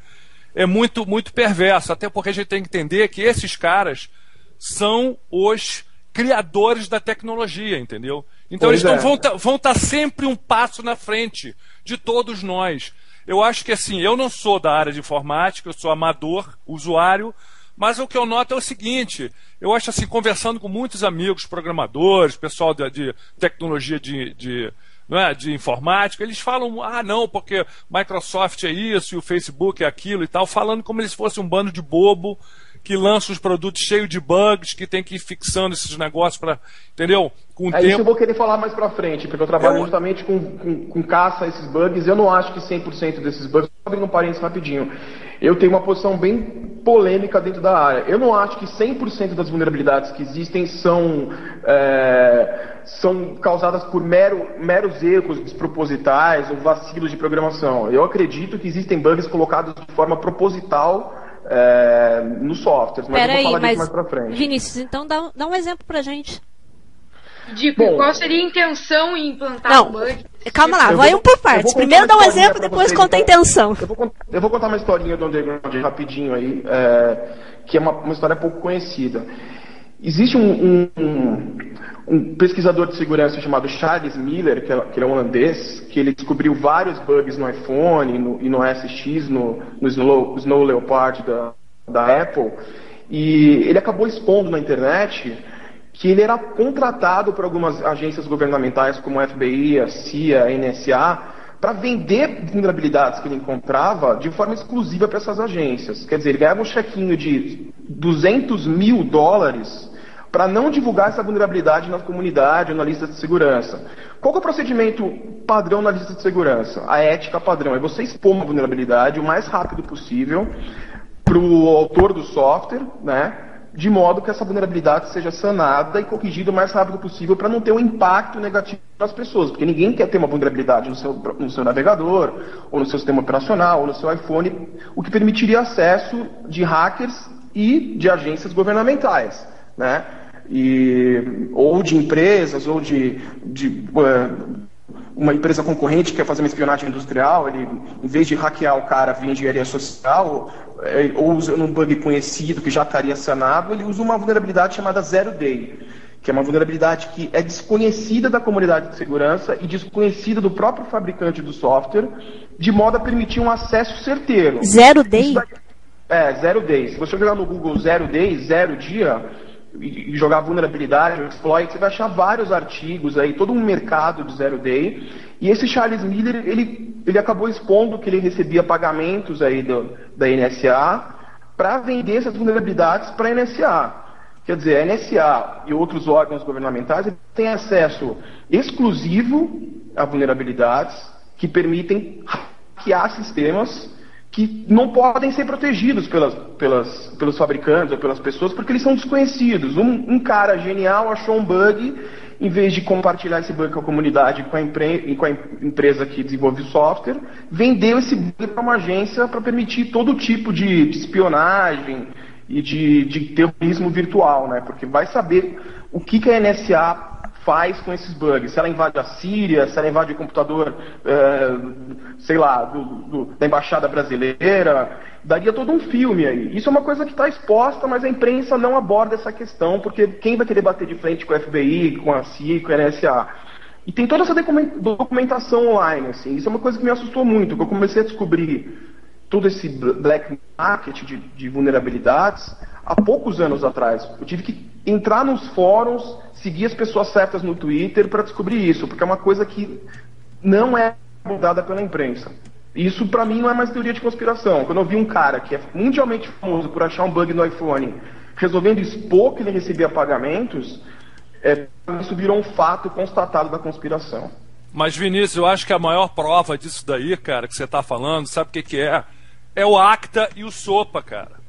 é muito, muito perverso, até porque a gente tem que entender que esses caras são os criadores da tecnologia, entendeu? Então eles vão estar sempre um passo na frente de todos nós. Eu acho que assim, eu não sou da área de informática, eu sou amador, usuário, mas o que eu noto é o seguinte, eu acho assim, conversando com muitos amigos programadores, pessoal de tecnologia de informática, eles falam, não, porque Microsoft é isso e o Facebook é aquilo e tal, falando como se fosse um bando de bobo que lança os produtos cheios de bugs, que tem que ir fixando esses negócios para, entendeu? Com o tempo. Isso eu vou querer falar mais pra frente, porque eu trabalho justamente com caça a esses bugs, eu não acho que 100% desses bugs, abrindo um parênteses rapidinho, eu tenho uma posição bem polêmica dentro da área. Eu não acho que 100% das vulnerabilidades que existem são são causadas por meros erros despropositais ou vacilos de programação. Eu acredito que existem bugs colocados de forma proposital nos softwares, mas eu vou falar disso mais pra frente. Vinícius, então dá um exemplo pra gente. Qual seria a intenção em implantar um bug? Calma lá, vai um por partes. Primeiro dá um exemplo, depois conta a intenção. Eu vou contar uma historinha do Underground rapidinho aí, que é uma história pouco conhecida. Existe um pesquisador de segurança chamado Charles Miller, que é holandês, que ele descobriu vários bugs no iPhone e no SX, no Snow Leopard da Apple, e ele acabou expondo na internet que ele era contratado por algumas agências governamentais como a FBI, a CIA, a NSA, para vender vulnerabilidades que ele encontrava de forma exclusiva para essas agências. Quer dizer, ele ganhava um chequinho de $200 mil para não divulgar essa vulnerabilidade na comunidade ou na lista de segurança. Qual que é o procedimento padrão na lista de segurança? A ética padrão é você expor uma vulnerabilidade o mais rápido possível para o autor do software, né? De modo que essa vulnerabilidade seja sanada e corrigida o mais rápido possível para não ter um impacto negativo nas pessoas, porque ninguém quer ter uma vulnerabilidade no seu navegador, ou no seu sistema operacional, ou no seu iPhone, o que permitiria acesso de hackers e de agências governamentais, né? Ou de empresas, ou de uma empresa concorrente que quer fazer uma espionagem industrial, ele, em vez de hackear o cara via engenharia social, ou usando um bug conhecido que já estaria sanado, ele usa uma vulnerabilidade chamada Zero Day, que é uma vulnerabilidade que é desconhecida da comunidade de segurança e desconhecida do próprio fabricante do software, de modo a permitir um acesso certeiro. Zero Day? Zero Day. Se você jogar no Google Zero Day, 0 dia, e jogar vulnerabilidade ou exploit, você vai achar vários artigos aí, todo um mercado de Zero Day. E esse Charles Miller, ele acabou expondo que ele recebia pagamentos aí da NSA para vender essas vulnerabilidades para a NSA. Quer dizer, a NSA e outros órgãos governamentais têm acesso exclusivo a vulnerabilidades que permitem hackear sistemas que não podem ser protegidos pelos fabricantes ou pelas pessoas, porque eles são desconhecidos. Um cara genial achou um bug, em vez de compartilhar esse bug com a comunidade e com a empresa que desenvolve o software, vendeu esse bug para uma agência para permitir todo tipo de espionagem e de terrorismo virtual, né? Porque vai saber o que a NSA faz com esses bugs. Se ela invade a Síria, se ela invade o computador, sei lá, da embaixada brasileira, daria todo um filme aí. Isso é uma coisa que está exposta, mas a imprensa não aborda essa questão, porque quem vai querer bater de frente com a FBI, com a CIA, com a NSA? E tem toda essa documentação online, assim. Isso é uma coisa que me assustou muito, porque eu comecei a descobrir todo esse black market de vulnerabilidades há poucos anos atrás. Eu tive que entrar nos fóruns, seguir as pessoas certas no Twitter para descobrir isso, porque é uma coisa que não é abordada pela imprensa. Isso, para mim, não é mais teoria de conspiração. Quando eu vi um cara que é mundialmente famoso por achar um bug no iPhone, resolvendo expor que ele recebia pagamentos, isso virou um fato constatado da conspiração. Mas, Vinícius, eu acho que a maior prova disso daí, cara, que você está falando, sabe o que é? É o Acta e o SOPA, cara.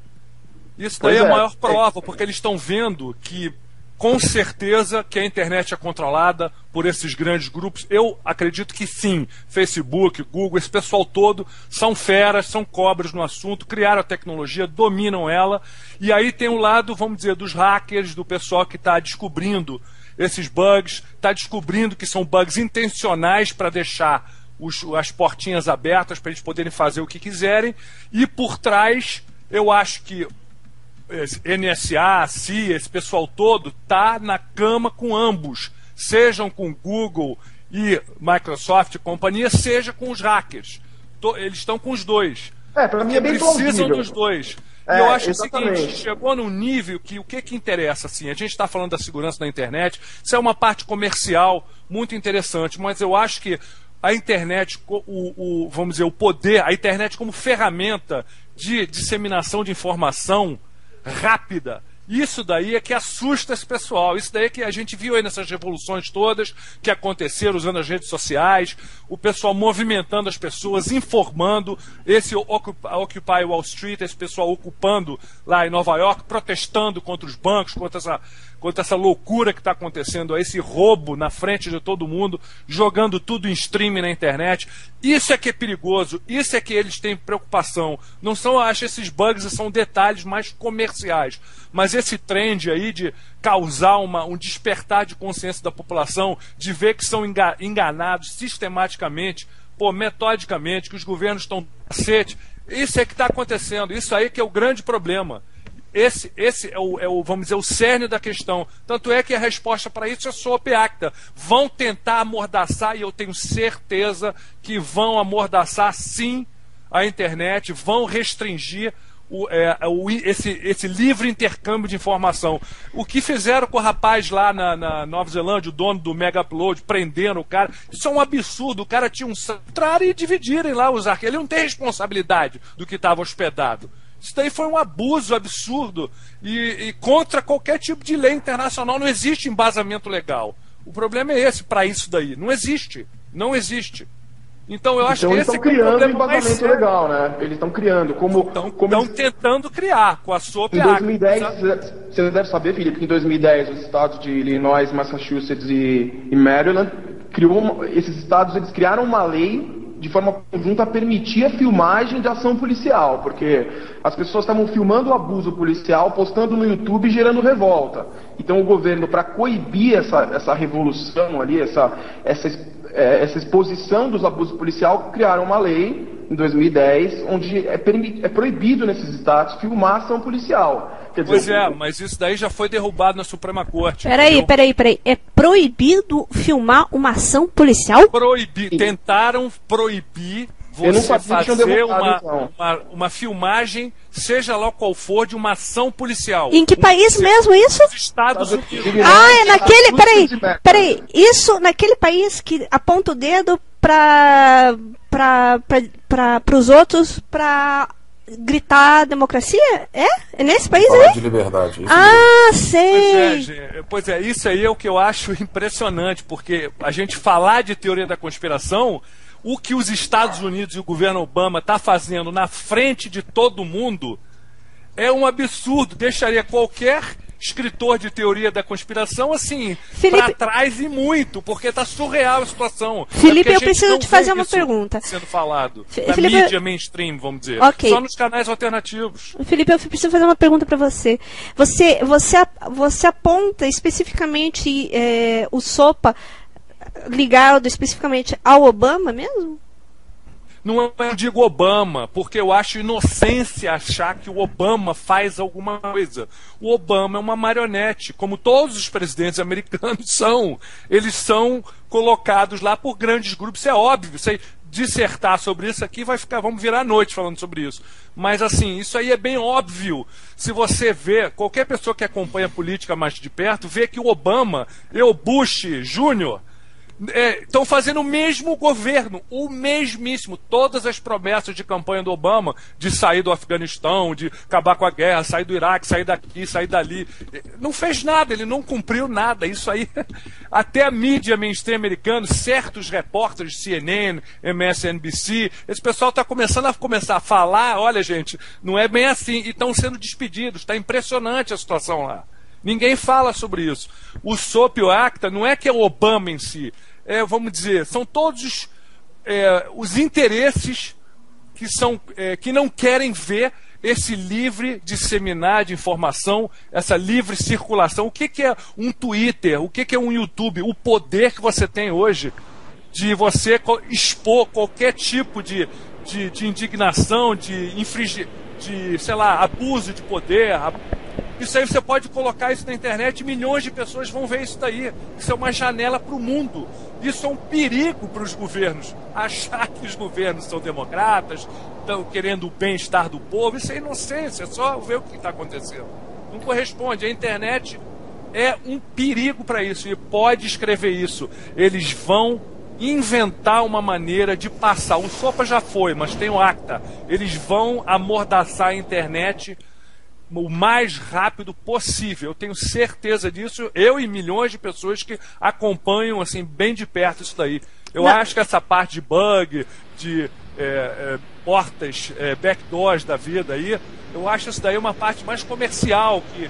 Isso daí é a maior prova, porque eles estão vendo que, com certeza, que a internet é controlada por esses grandes grupos. Eu acredito que sim. Facebook, Google, esse pessoal todo são feras, são cobras no assunto, criaram a tecnologia, dominam ela. E aí tem o lado, vamos dizer, dos hackers, do pessoal que está descobrindo esses bugs, está descobrindo que são bugs intencionais para deixar as portinhas abertas para eles poderem fazer o que quiserem. E por trás, eu acho que NSA, CIA, esse pessoal todo está na cama com ambos, sejam com Google e Microsoft e companhia, seja com os hackers. Eles estão com os dois. Para mim é bem precisam plausível. dos dois. E eu acho exatamente. O seguinte, chegou num nível que o que interessa, assim, a gente está falando da segurança da internet, isso é uma parte comercial muito interessante, mas eu acho que a internet, vamos dizer, o poder, a internet como ferramenta de disseminação de informação rápida, isso daí é que assusta esse pessoal, isso daí é que a gente viu aí nessas revoluções todas que aconteceram usando as redes sociais, o pessoal movimentando as pessoas, informando, esse Occupy Wall Street, esse pessoal ocupando lá em Nova York, protestando contra os bancos, contra contra essa loucura que está acontecendo aí, esse roubo na frente de todo mundo, jogando tudo em streaming na internet. Isso é que é perigoso, isso é que eles têm preocupação. Não são, acho, esses bugs são detalhes mais comerciais, mas esse trend aí de causar um despertar de consciência da população, de ver que são enganados sistematicamente, metodicamente, que os governos estão cacete, isso é que está acontecendo, isso aí que é o grande problema. Esse é o, vamos dizer, o cerne da questão. Tanto é que a resposta para isso é SOAP e ACTA. Vão tentar amordaçar, e eu tenho certeza que vão amordaçar sim a internet, vão restringir esse livre intercâmbio de informação. O que fizeram com o rapaz lá na Nova Zelândia, o dono do Mega Upload, prendendo o cara, isso é um absurdo. O cara tinha e dividirem lá os arquivos. Ele não tem responsabilidade do que estava hospedado. Isso daí foi um abuso absurdo e contra qualquer tipo de lei internacional. Não existe embasamento legal. O problema é esse, para isso daí. Não existe. Não existe. Então eu acho que esse é o problema mais sério. Legal, né? Eles estão criando. Estão tentando criar com a SOAP e a ACTA. Em 2010, você deve saber, Felipe, que em 2010 os estados de Illinois, Massachusetts e Maryland, esses estados eles criaram uma lei de forma conjunta a permitir a filmagem de ação policial, porque as pessoas estavam filmando o abuso policial, postando no YouTube e gerando revolta. Então o governo, para coibir essa revolução ali, essa exposição dos abusos policiais, criaram uma lei em 2010, onde é proibido nesses estados filmar ação policial. Pois é, mas isso daí já foi derrubado na Suprema Corte. Peraí. É proibido filmar uma ação policial? Tentaram proibir você fazer uma filmagem, seja lá qual for, de uma ação policial. Em que país mesmo isso? Nos Estados Unidos. É naquele... Peraí. Isso naquele país que aponta o dedo para os outros para gritar democracia? É nesse país aí? De liberdade. Sei. Pois é, isso aí é o que eu acho impressionante, porque a gente falar de teoria da conspiração, o que os Estados Unidos e o governo Obama está fazendo na frente de todo mundo é um absurdo. Deixaria qualquer escritor de teoria da conspiração assim, para trás e muito, porque está surreal a situação. Felipe, eu preciso te fazer uma pergunta. Sendo falado na mídia mainstream, vamos dizer. Okay. Só nos canais alternativos. Felipe, eu preciso fazer uma pergunta para você. Você aponta especificamente o SOPA ligado especificamente ao Obama mesmo? Não eu digo Obama, porque eu acho inocência achar que o Obama faz alguma coisa. O Obama é uma marionete, como todos os presidentes americanos são. Eles são colocados lá por grandes grupos, isso é óbvio. Isso aí, dissertar sobre isso aqui vamos virar a noite falando sobre isso. Mas assim, isso aí é bem óbvio. Se você vê, qualquer pessoa que acompanha a política mais de perto, vê que o Obama e o Bush Jr. Estão fazendo o mesmo governo, o mesmíssimo. Todas as promessas de campanha do Obama, de sair do Afeganistão, de acabar com a guerra, sair do Iraque, sair daqui, sair dali, não fez nada, ele não cumpriu nada. Isso aí, até a mídia mainstream americana, certos repórteres, CNN, MSNBC, esse pessoal está começando a falar, olha gente, não é bem assim, e estão sendo despedidos. Está impressionante a situação lá. Ninguém fala sobre isso. O SOAP e o ACTA não é que é o Obama em si. Vamos dizer, são todos os interesses que não querem ver esse livre disseminar de informação, essa livre circulação. O que é um Twitter? O que é um YouTube? O poder que você tem hoje de você expor qualquer tipo de indignação, sei lá, abuso de poder. Isso aí você pode colocar isso na internet e milhões de pessoas vão ver isso daí. Isso é uma janela para o mundo. Isso é um perigo para os governos. Achar que os governos são democratas, estão querendo o bem-estar do povo, isso é inocência, é só ver o que está acontecendo. Não corresponde. A internet é um perigo para isso. E pode escrever isso. Eles vão inventar uma maneira de passar. O SOPA já foi, mas tem o ACTA. Eles vão amordaçar a internet o mais rápido possível. Eu tenho certeza disso, eu e milhões de pessoas que acompanham assim bem de perto isso daí. Eu acho que essa parte de bug, de portas, backdoors da vida aí, eu acho isso daí uma parte mais comercial, que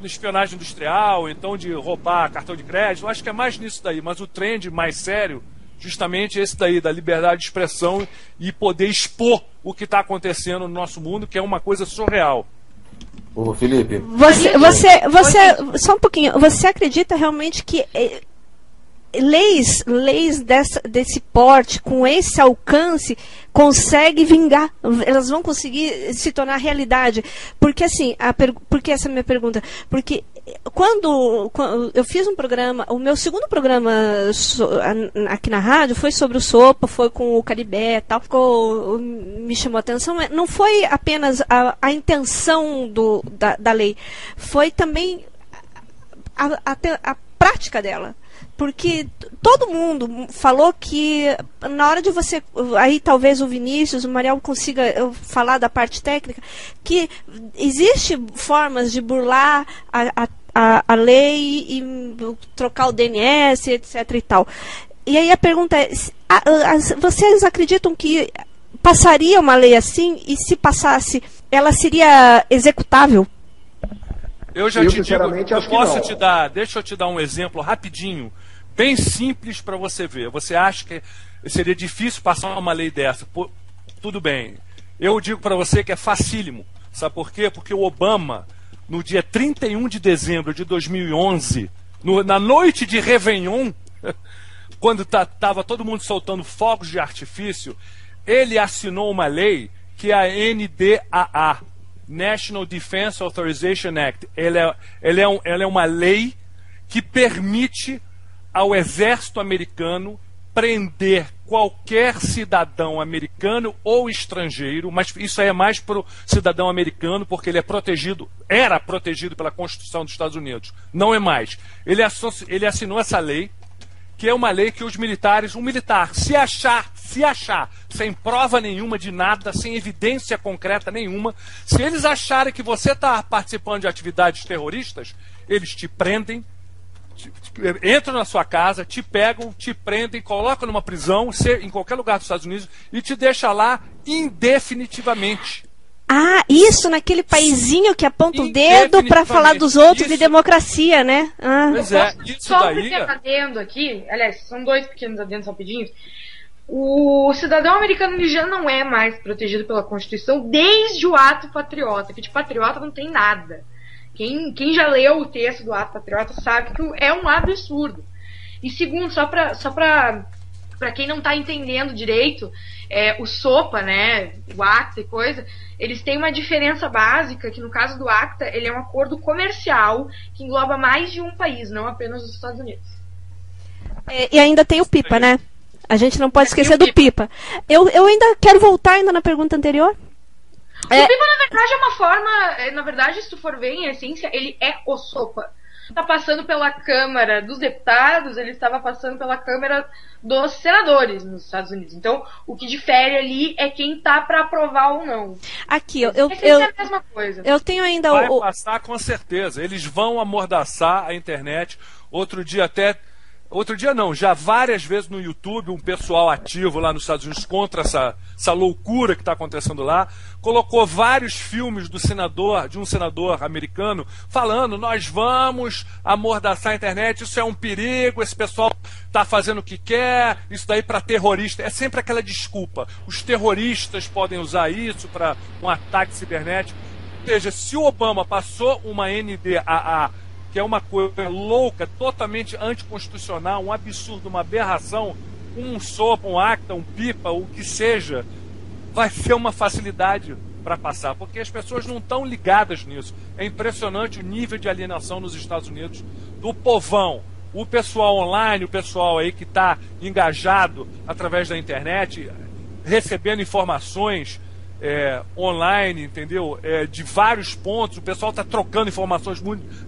espionagem industrial, então de roubar cartão de crédito. Eu acho que é mais nisso daí, mas o trend mais sério, justamente esse daí, da liberdade de expressão e poder expor o que está acontecendo no nosso mundo, que é uma coisa surreal. Ô, Felipe. Você, só um pouquinho, você acredita realmente que leis desse porte, com esse alcance, conseguem vingar? Elas vão conseguir se tornar realidade? Porque assim, porque essa é a minha pergunta? Porque quando eu fiz um programa, o meu segundo programa aqui na rádio foi sobre o Sopa, foi com o Caribé e tal, me chamou a atenção. Não foi apenas a intenção da lei, foi também a prática dela. Porque todo mundo falou que na hora de você, aí talvez o Vinícius, o Mariel consiga falar da parte técnica, que existe formas de burlar a lei e trocar o DNS, etc. e tal. E aí a pergunta é, vocês acreditam que passaria uma lei assim, e se passasse, ela seria executável? Eu já te digo, deixa eu te dar um exemplo rapidinho, bem simples para você ver. Você acha que seria difícil passar uma lei dessa? Tudo bem. Eu digo para você que é facílimo. Sabe por quê? Porque o Obama, no dia 31 de dezembro de 2011, na noite de Réveillon, quando estava todo mundo soltando fogos de artifício, ele assinou uma lei que é a NDAA, National Defense Authorization Act. Ela é uma lei que permite ao exército americano prender qualquer cidadão americano ou estrangeiro, mas isso aí é mais para o cidadão americano, porque ele era protegido pela Constituição dos Estados Unidos. Não é mais. Ele assinou essa lei, que é uma lei que os militares, um militar, se achar, sem prova nenhuma de nada, sem evidência concreta nenhuma, se eles acharem que você está participando de atividades terroristas, eles te prendem, entram na sua casa, te pegam, te prendem, colocam numa prisão, em qualquer lugar dos Estados Unidos, e te deixam lá indefinitivamente. Ah, isso naquele paizinho que aponta o dedo para falar dos outros de democracia, né? Pois é, isso só daí... um pequeno adendo aqui, aliás, são dois pequenos adendos rapidinhos. O cidadão americano ele já não é mais protegido pela Constituição desde o ato patriota, que de patriota não tem nada. Quem já leu o texto do ato patriota sabe que é um absurdo. E segundo, só pra quem não tá entendendo direito, o SOPA, né, o ACTA e coisa, eles têm uma diferença básica, que no caso do ACTA, ele é um acordo comercial que engloba mais de um país, não apenas os Estados Unidos. E ainda tem o PIPA, né? A gente não pode esquecer do PIPA. Eu ainda quero voltar ainda na pergunta anterior. O PIPA, na verdade, é uma forma... Na verdade, se tu for ver, em essência, ele é o SOPA. Está passando pela Câmara dos Deputados, ele estava passando pela Câmara dos Senadores nos Estados Unidos. Então, o que difere ali é quem está para aprovar ou não. Aqui, é a mesma coisa. Eu tenho ainda Vai passar com certeza. Eles vão amordaçar a internet. Outro dia não, já várias vezes no YouTube, um pessoal ativo lá nos Estados Unidos contra essa loucura que está acontecendo lá, colocou vários filmes de um senador americano, falando, nós vamos amordaçar a internet, isso é um perigo, esse pessoal está fazendo o que quer, isso daí para terrorista. É sempre aquela desculpa. Os terroristas podem usar isso para um ataque cibernético. Ou seja, se o Obama passou uma NDAA, que é uma coisa louca, totalmente anticonstitucional, um absurdo, uma aberração, um SOPA, um ACTA, um PIPA, o que seja, vai ser uma facilidade para passar, porque as pessoas não estão ligadas nisso. É impressionante o nível de alienação nos Estados Unidos do povão. O pessoal online, o pessoal aí que está engajado através da internet, recebendo informações online, entendeu? De vários pontos, o pessoal está trocando informações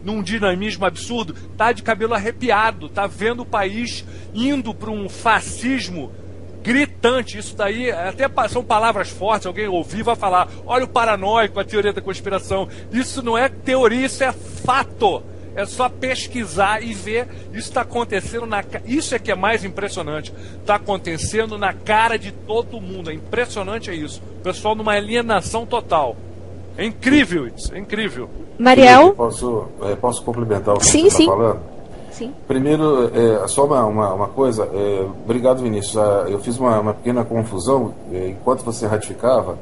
num dinamismo absurdo, está de cabelo arrepiado, está vendo o país indo para um fascismo gritante. Isso daí até são palavras fortes, alguém ouvir vai falar, olha o paranoico, a teoria da conspiração. Isso não é teoria, isso é fato. É só pesquisar e ver. Isso está acontecendo isso é que é mais impressionante. Está acontecendo na cara de todo mundo. É impressionante, é isso. O pessoal numa alienação total. É incrível isso, é incrível. Mariel? Posso complementar o que sim, você está falando? Sim. Primeiro, só uma coisa. Obrigado, Vinícius. Eu fiz uma pequena confusão. Enquanto você retificava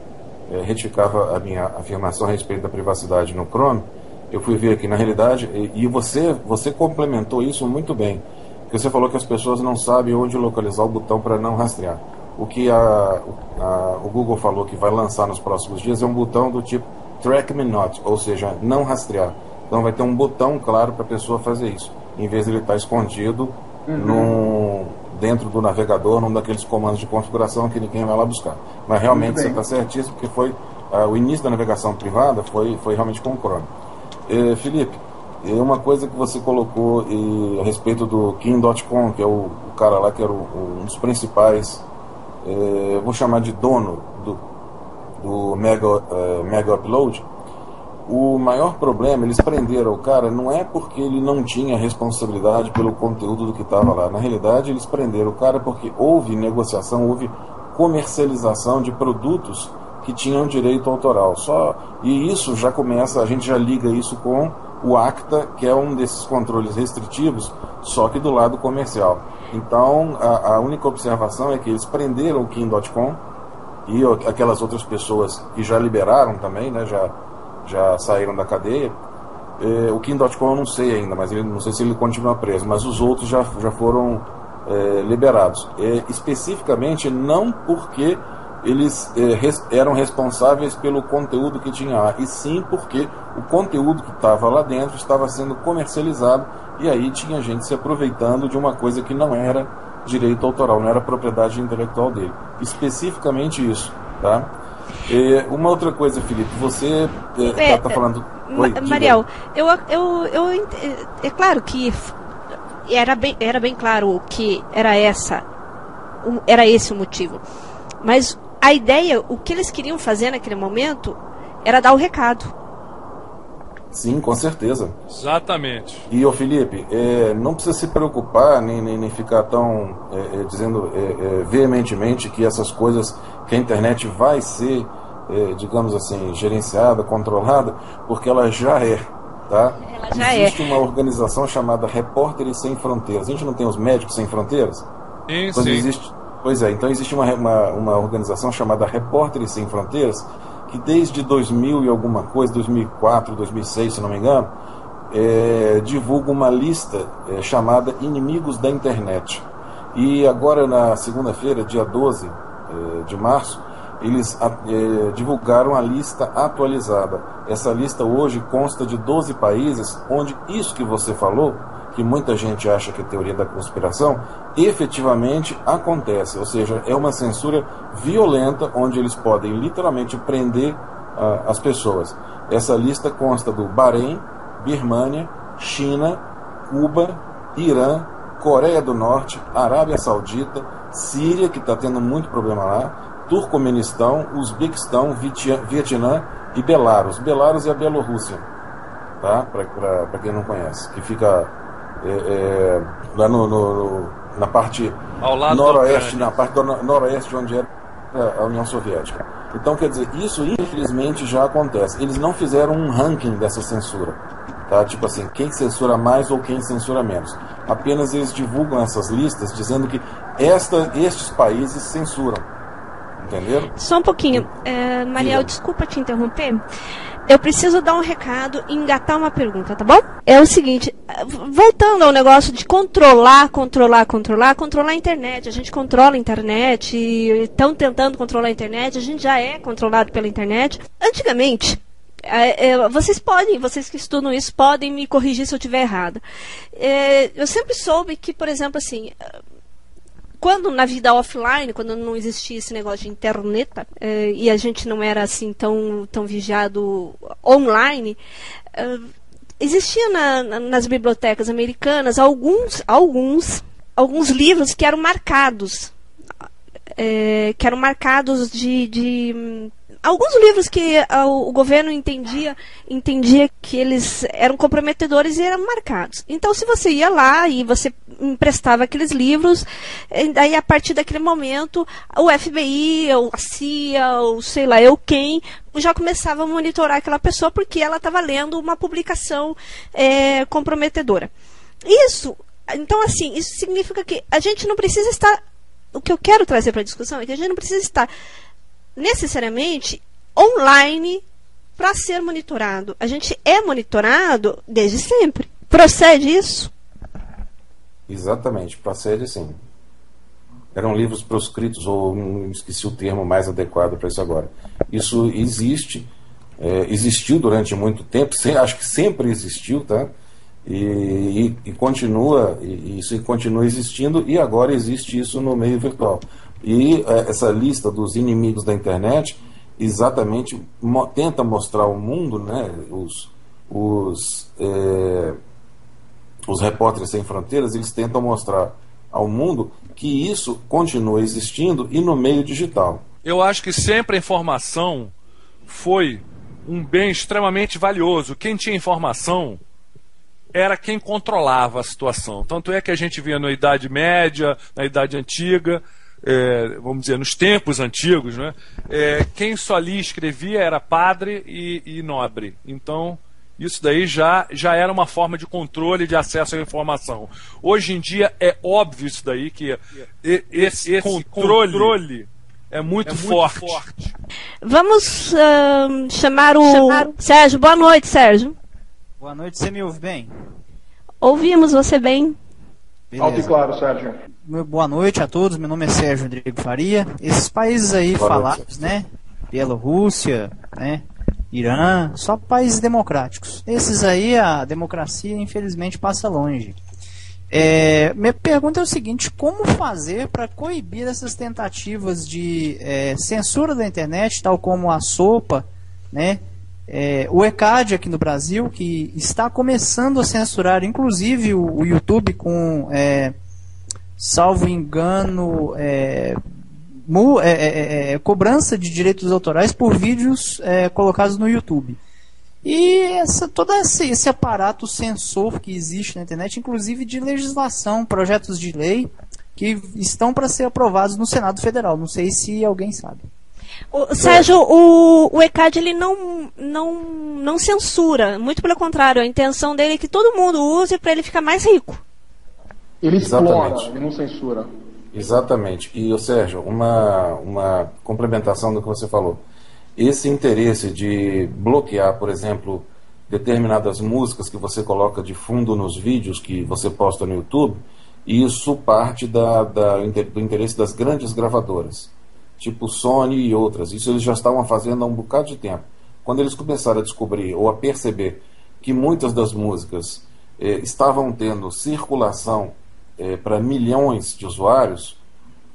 a minha afirmação a respeito da privacidade no Chrome, eu fui ver aqui, na realidade, e você complementou isso muito bem. Porque você falou que as pessoas não sabem onde localizar o botão para não rastrear. O que o Google falou que vai lançar nos próximos dias é um botão do tipo Track Me Not, ou seja, não rastrear. Então vai ter um botão claro para a pessoa fazer isso, em vez de ele estar escondido dentro do navegador, num daqueles comandos de configuração que ninguém vai lá buscar. Mas realmente você está certíssimo, porque foi o início da navegação privada foi realmente com o Chrome. Felipe, uma coisa que você colocou a respeito do King.com, que é o cara lá que era um dos principais, vou chamar de dono do Mega Upload. O maior problema, eles prenderam o cara, não é porque ele não tinha responsabilidade pelo conteúdo do que estava lá. Na realidade, eles prenderam o cara porque houve negociação, houve comercialização de produtos que tinham direito autoral. E isso já começa, a gente já liga isso com o ACTA, que é um desses controles restritivos, só que do lado comercial. Então, a única observação é que eles prenderam o King.com e aquelas outras pessoas que já liberaram também, né, já saíram da cadeia. O King.com eu não sei ainda, mas não sei se ele continua preso, mas os outros já foram liberados. Especificamente não porque eles eram responsáveis pelo conteúdo que tinha lá, e sim porque o conteúdo que estava lá dentro estava sendo comercializado, e aí tinha gente se aproveitando de uma coisa que não era direito autoral, não era propriedade intelectual dele. Especificamente isso, tá? Uma outra coisa, Felipe, você está falando... Oi, Mariel, é claro que era bem claro que era esse o motivo, mas a ideia, o que eles queriam fazer naquele momento era dar o recado. Sim, com certeza. Exatamente. E, Felipe, não precisa se preocupar, nem ficar tão dizendo veementemente que essas coisas, que a internet vai ser, digamos assim, gerenciada, controlada, porque ela já é. Tá? Existe uma organização chamada Repórteres Sem Fronteiras. A gente não tem os Médicos Sem Fronteiras? Sim. Pois é, então existe uma organização chamada Repórteres Sem Fronteiras, que desde 2000 e alguma coisa, 2004, 2006, se não me engano, divulga uma lista chamada Inimigos da Internet. E agora, na segunda-feira, dia 12 de março, eles divulgaram a lista atualizada. Essa lista hoje consta de 12 países onde isso que você falou, que muita gente acha que é teoria da conspiração, efetivamente acontece. Ou seja, é uma censura violenta onde eles podem literalmente prender as pessoas. Essa lista consta do Bahrein, Birmânia, China, Cuba, Irã, Coreia do Norte, Arábia Saudita, Síria, que está tendo muito problema lá, Turcomenistão, Uzbequistão, Vietnã e Belarus. Belarus é a Bielorrússia, tá? Para quem não conhece, que fica lá na parte noroeste, na parte do noroeste onde era a União Soviética. Então, quer dizer, isso infelizmente já acontece. Eles não fizeram um ranking dessa censura, tá? Tipo assim, quem censura mais ou quem censura menos. Apenas eles divulgam essas listas dizendo que estes países censuram. Entenderam? Só um pouquinho. Mariel, desculpa te interromper. Eu preciso dar um recado e engatar uma pergunta, tá bom? É o seguinte, voltando ao negócio de controlar a internet. A gente controla a internet, estão tentando controlar a internet, a gente já é controlado pela internet. Antigamente, vocês que estudam isso, podem me corrigir se eu estiver errada. Eu sempre soube que, por exemplo, assim... Quando na vida offline, quando não existia esse negócio de internet, e a gente não era assim tão vigiado online, existia nas bibliotecas americanas alguns livros que eram marcados, de alguns livros que o governo entendia que eles eram comprometedores e eram marcados. Então, se você ia lá e você emprestava aqueles livros, daí a partir daquele momento, o FBI, ou a CIA, ou sei lá eu quem, já começava a monitorar aquela pessoa porque ela estava lendo uma publicação comprometedora. Então, assim, isso significa que a gente não precisa estar... O que eu quero trazer para a discussão é que a gente não precisa estar necessariamente online para ser monitorado. A gente é monitorado desde sempre. Procede isso? Exatamente, procede sim. Eram livros proscritos, ou não esqueci o termo mais adequado para isso agora. Isso existe, existiu durante muito tempo, acho que sempre existiu, tá? E continua, isso continua existindo, e agora existe isso no meio virtual. E essa lista dos inimigos da internet exatamente tenta mostrar ao mundo, né, os repórteres sem fronteiras, eles tentam mostrar ao mundo que isso continua existindo e no meio digital. Eu acho que sempre a informação foi um bem extremamente valioso. Quem tinha informação era quem controlava a situação. Tanto é que a gente via na Idade Média, na Idade Antiga, vamos dizer, nos tempos antigos, né? Quem só lia e escrevia era padre e nobre. Então, isso daí já era uma forma de controle de acesso à informação. Hoje em dia é óbvio isso daí, que esse controle é muito forte. Vamos chamar o Sérgio. Boa noite, Sérgio. Boa noite, você me ouve bem? Ouvimos você bem. Beleza. Alto e claro, Sérgio. Boa noite a todos, meu nome é Sérgio Rodrigo Faria. Esses países aí falados, né? Bielorrússia, né? Irã, só países democráticos. Esses aí a democracia infelizmente passa longe. Minha pergunta é o seguinte: como fazer para coibir essas tentativas de censura da internet, tal como a SOPA, né? O ECAD aqui no Brasil, que está começando a censurar inclusive o YouTube com, salvo engano, cobrança de direitos autorais por vídeos colocados no YouTube. E todo esse aparato censor que existe na internet, inclusive de legislação, projetos de lei que estão para ser aprovados no Senado Federal. Não sei se alguém sabe. Sérgio, o ECAD ele não censura, muito pelo contrário, a intenção dele é que todo mundo use para ele ficar mais rico. Ele explora, ele não censura. Exatamente. E, Sérgio, uma complementação do que você falou. Esse interesse de bloquear, por exemplo, determinadas músicas que você coloca de fundo nos vídeos que você posta no YouTube, isso parte do interesse das grandes gravadoras, tipo Sony e outras. Isso eles já estavam fazendo há um bocado de tempo. Quando eles começaram a descobrir ou a perceber que muitas das músicas estavam tendo circulação para milhões de usuários,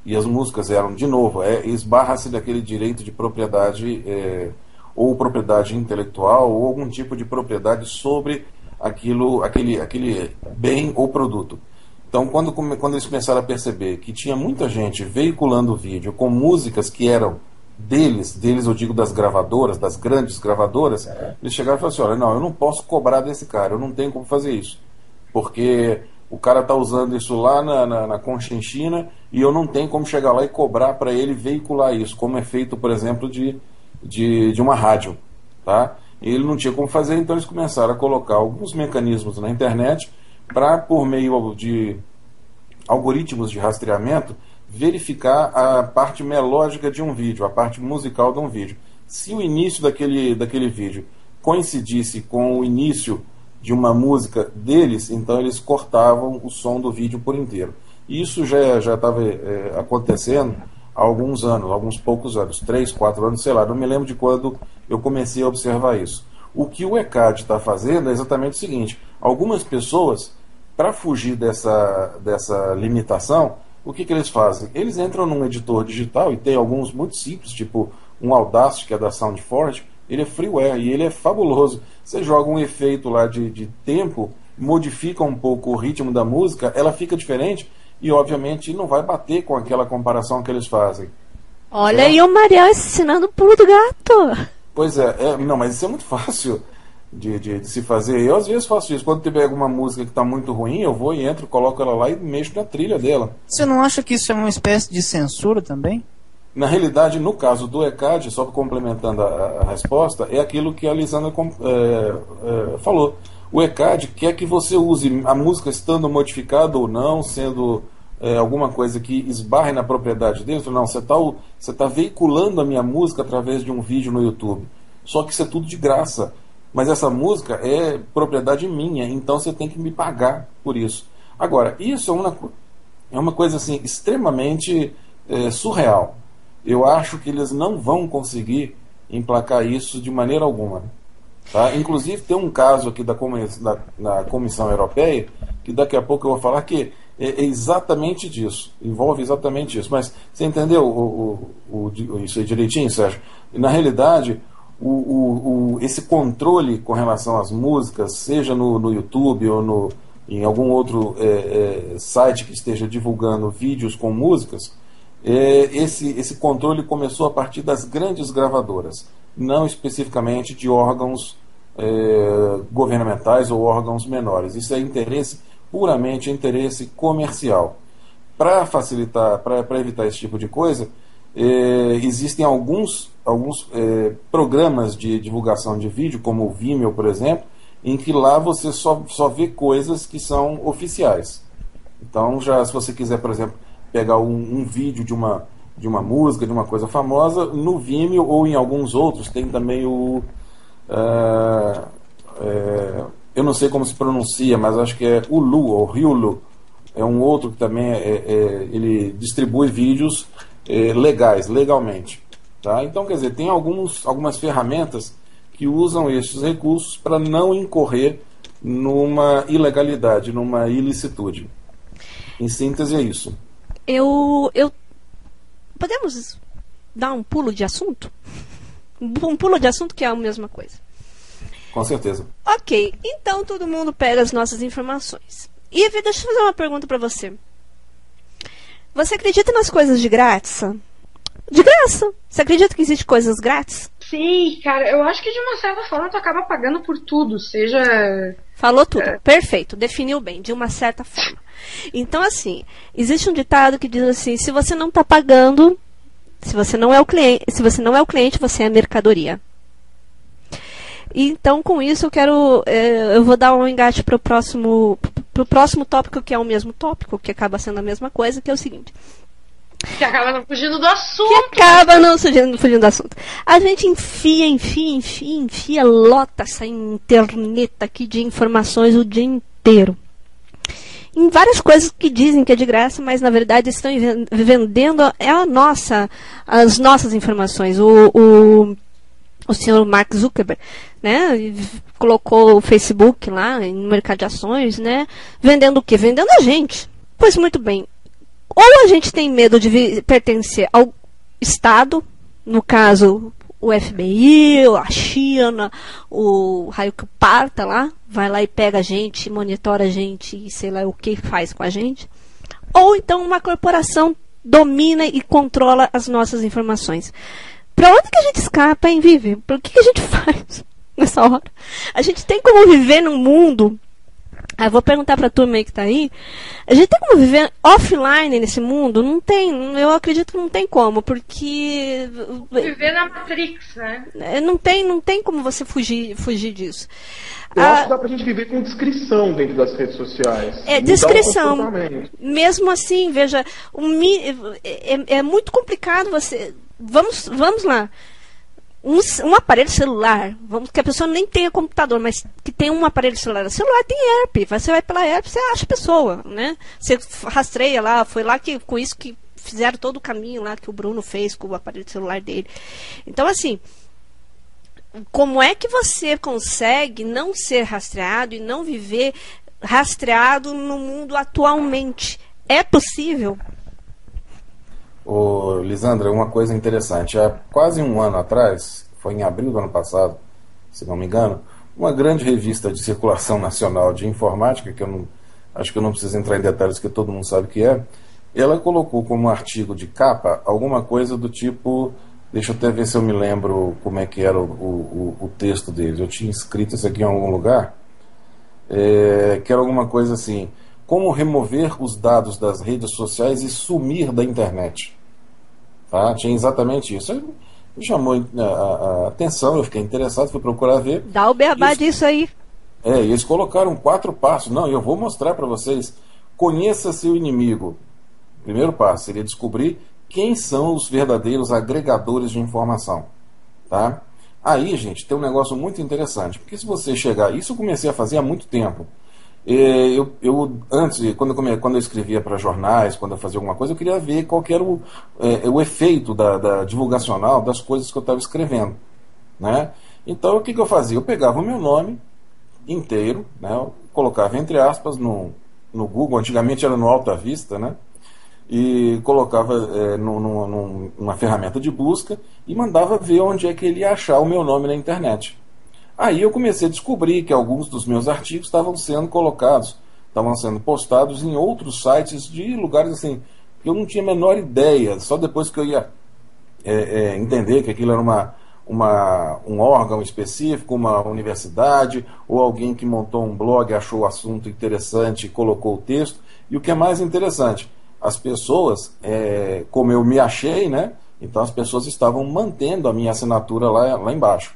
e as músicas eram, de novo, esbarra-se daquele direito de propriedade, ou propriedade intelectual, ou algum tipo de propriedade sobre aquele bem ou produto. Então, quando eles começaram a perceber que tinha muita gente veiculando vídeo com músicas que eram deles eu digo das gravadoras, das grandes gravadoras, eles chegaram e falaram assim: olha, não, eu não posso cobrar desse cara, eu não tenho como fazer isso, porque o cara está usando isso lá na Conchinchina e eu não tenho como chegar lá e cobrar para ele veicular isso, como é feito, por exemplo, de uma rádio, tá? E ele não tinha como fazer, então eles começaram a colocar alguns mecanismos na internet para, por meio de algoritmos de rastreamento, verificar a parte melódica de um vídeo, a parte musical de um vídeo. Se o início daquele vídeo coincidisse com o início de uma música deles, então eles cortavam o som do vídeo por inteiro. Isso já estava acontecendo há alguns anos, alguns poucos anos, 3, 4 anos, sei lá, não me lembro de quando eu comecei a observar isso. O que o ECAD está fazendo é exatamente o seguinte: algumas pessoas, para fugir dessa limitação, o que eles fazem? Eles entram num editor digital, e tem alguns muito simples, tipo um Audacity, que é da SoundForge. Ele é freeware e ele é fabuloso. Você joga um efeito lá de tempo, modifica um pouco o ritmo da música, ela fica diferente e obviamente não vai bater com aquela comparação que eles fazem. Olha aí o Mariel ensinando o pulo do gato. Pois não, mas isso é muito fácil de se fazer. Eu às vezes faço isso. Quando tiver alguma música que está muito ruim, eu vou e entro, coloco ela lá e mexo na trilha dela. Você não acha que isso é uma espécie de censura também? Na realidade, no caso do ECAD, só complementando a resposta, é aquilo que a Lisandra falou. O ECAD quer que você use a música estando modificada ou não, sendo alguma coisa que esbarre na propriedade dele. Não, você tá veiculando a minha música através de um vídeo no YouTube. Só que isso é tudo de graça. Mas essa música é propriedade minha, então você tem que me pagar por isso. Agora, isso é uma coisa assim, extremamente surreal. Eu acho que eles não vão conseguir emplacar isso de maneira alguma. Tá? Inclusive, tem um caso aqui da Comissão Europeia, que daqui a pouco eu vou falar que é exatamente disso, envolve exatamente isso. Mas você entendeu isso aí direitinho, Sérgio? Na realidade, esse controle com relação às músicas, seja no YouTube ou em algum outro site que esteja divulgando vídeos com músicas, esse controle começou a partir das grandes gravadoras, não especificamente de órgãos governamentais ou órgãos menores. Isso é puramente interesse comercial. Para facilitar, para evitar esse tipo de coisa, existem alguns programas de divulgação de vídeo, como o Vimeo, por exemplo, em que lá você só vê coisas que são oficiais. Então, se você quiser, por exemplo, pegar um vídeo de uma música, de uma coisa famosa, no Vimeo ou em alguns outros, tem também eu não sei como se pronuncia, mas acho que é Hulu ou Hulu, é um outro que também ele distribui vídeos legalmente. Tá? Então, quer dizer, tem algumas ferramentas que usam esses recursos para não incorrer numa ilegalidade, numa ilicitude. Em síntese, é isso. Podemos dar um pulo de assunto? Um pulo de assunto que é a mesma coisa. Com certeza. Ok, então todo mundo pega as nossas informações. E deixa eu fazer uma pergunta para você. Você acredita nas coisas de grátis? De graça? Você acredita que existe coisas grátis? Sim, cara, eu acho que de uma certa forma tu acaba pagando por tudo, seja... Falou tudo, perfeito, definiu bem, de uma certa forma. Então, assim, existe um ditado que diz assim, se você não está pagando, se você não é o cliente, você é a mercadoria. Então, com isso, eu vou dar um engate para o próximo tópico, que é o mesmo tópico, que acaba sendo a mesma coisa, que é o seguinte. Que acaba não fugindo do assunto. Que acaba não fugindo do assunto. A gente enfia, lota essa internet aqui de informações o dia inteiro. Em várias coisas que dizem que é de graça, mas na verdade estão vendendo as nossas informações. O senhor Mark Zuckerberg, né, colocou o Facebook lá no mercado de ações, né, vendendo o quê? Vendendo a gente. Pois muito bem. Ou a gente tem medo de pertencer ao Estado, no caso o FBI, a China, o raio que parta lá, vai lá e pega a gente, monitora a gente e sei lá o que faz com a gente. Ou então uma corporação domina e controla as nossas informações. Para onde que a gente escapa, hein, Vivi? O que a gente faz nessa hora? A gente tem como viver num mundo... Eu vou perguntar para a turma aí que está aí. A gente tem como viver offline nesse mundo? Não tem. Eu acredito que não tem como, porque... Viver na Matrix, né? Não tem como você fugir disso. Eu acho que dá pra gente viver com descrição dentro das redes sociais. Descrição. Mesmo assim, veja, é muito complicado você... Vamos lá. Um aparelho celular, que a pessoa nem tenha computador, mas que tem um aparelho celular. O celular tem ERP, você vai pela ERP, você acha a pessoa, né? Você rastreia lá, foi lá que com isso que fizeram todo o caminho lá que o Bruno fez com o aparelho celular dele. Então, assim, como é que você consegue não ser rastreado e não viver rastreado no mundo atualmente? É possível? Ô, Lisandra, uma coisa interessante. Há quase um ano atrás, foi em abril do ano passado, se não me engano, uma grande revista de circulação nacional de informática, que acho que eu não preciso entrar em detalhes, que todo mundo sabe que ela colocou como artigo de capa alguma coisa do tipo, deixa eu até ver se eu me lembro como é que era o texto deles. Eu tinha escrito isso aqui em algum lugar, que era alguma coisa assim: como remover os dados das redes sociais e sumir da internet. Tá? Tinha exatamente isso. Me chamou a atenção, eu fiquei interessado, fui procurar ver. Dá o beabá disso aí. E eles colocaram 4 passos. Não, eu vou mostrar para vocês. Conheça seu inimigo. Primeiro passo seria descobrir quem são os verdadeiros agregadores de informação. Tá? Aí, gente, tem um negócio muito interessante. Porque se você chegar... Isso eu comecei a fazer há muito tempo. Antes, quando eu escrevia para jornais, quando eu fazia alguma coisa, eu queria ver qual que era o efeito da divulgacional das coisas que eu estava escrevendo, né? Então, o que eu fazia? Eu pegava o meu nome inteiro, né? Eu colocava entre aspas no Google, antigamente era no Alta Vista, né? E colocava numa ferramenta de busca e mandava ver onde é que ele ia achar o meu nome na internet. Aí eu comecei a descobrir que alguns dos meus artigos estavam sendo colocados, estavam sendo postados em outros sites de lugares assim, que eu não tinha a menor ideia, só depois que eu ia entender que aquilo era um órgão específico, uma universidade, ou alguém que montou um blog, achou o assunto interessante e colocou o texto. E o que é mais interessante, as pessoas, como eu me achei, né? Então as pessoas estavam mantendo a minha assinatura lá embaixo.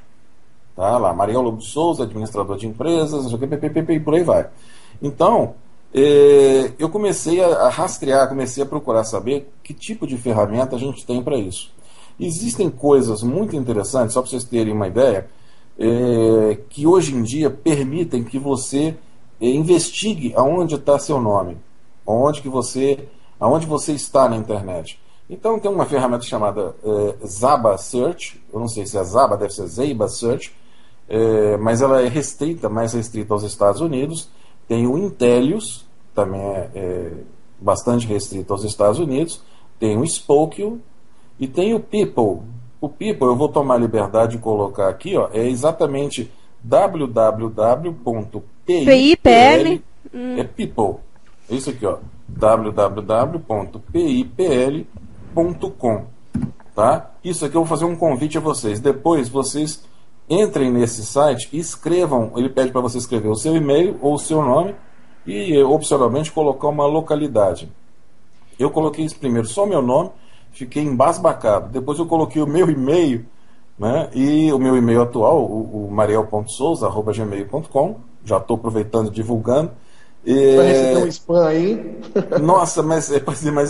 Tá, lá, Mariel Lobo de Souza, administrador de empresas, e por aí vai. Então, eu comecei a rastrear, comecei a procurar saber que tipo de ferramenta a gente tem para isso. Existem coisas muito interessantes, só para vocês terem uma ideia, que hoje em dia permitem que você investigue aonde está seu nome, aonde você está na internet. Então tem uma ferramenta chamada Zaba Search, eu não sei se é Zaba, deve ser Zeiba Search, mas ela é mais restrita aos Estados Unidos. Tem o Intellius, também é bastante restrito aos Estados Unidos. Tem o Spokeo e tem o People. O People, eu vou tomar a liberdade de colocar aqui, ó, é exatamente www.pipl. É People. É isso aqui, ó, www.pipl.com. Tá? Isso aqui eu vou fazer um convite a vocês. Depois vocês entrem nesse site e escrevam. Ele pede para você escrever o seu e-mail ou o seu nome e, opcionalmente, colocar uma localidade. Eu coloquei primeiro só o meu nome, fiquei embasbacado. Depois eu coloquei o meu e-mail, né? E o meu e-mail atual, o mariel.souza@gmail.com. Já estou aproveitando e divulgando. Vai receber um spam aí. Nossa, mas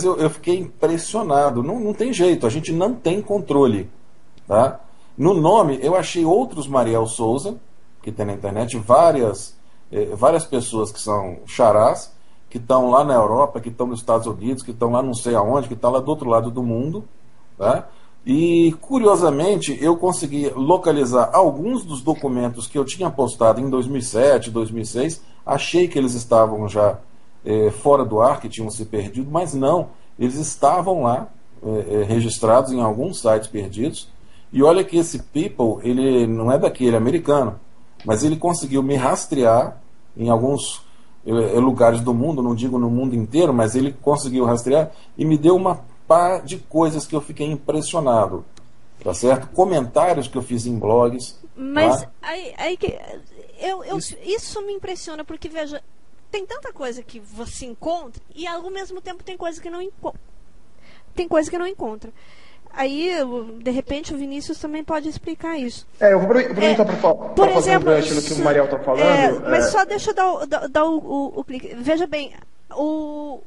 eu fiquei impressionado. Não tem jeito, a gente não tem controle, tá? No nome, eu achei outros Mariel Souza, que tem na internet, várias pessoas que são xarás, que estão lá na Europa, que estão nos Estados Unidos, que estão lá não sei aonde, que estão lá do outro lado do mundo. Tá? E, curiosamente, eu consegui localizar alguns dos documentos que eu tinha postado em 2007, 2006. Achei que eles estavam já fora do ar, que tinham se perdido, mas não, eles estavam lá, registrados em alguns sites perdidos. E olha que esse People, ele não é daqui, ele é americano, mas ele conseguiu me rastrear em alguns lugares do mundo, não digo no mundo inteiro, mas ele conseguiu rastrear e me deu uma pá de coisas que eu fiquei impressionado, tá certo? Comentários que eu fiz em blogs. Mas tá? Isso me impressiona, porque, veja, tem tanta coisa que você encontra e ao mesmo tempo tem coisa que não encontra. Aí, de repente, o Vinícius também pode explicar isso. Eu vou aproveitar para fazer um gancho no que o Mariel está falando. Mas só deixa eu dar o clique. Veja bem, o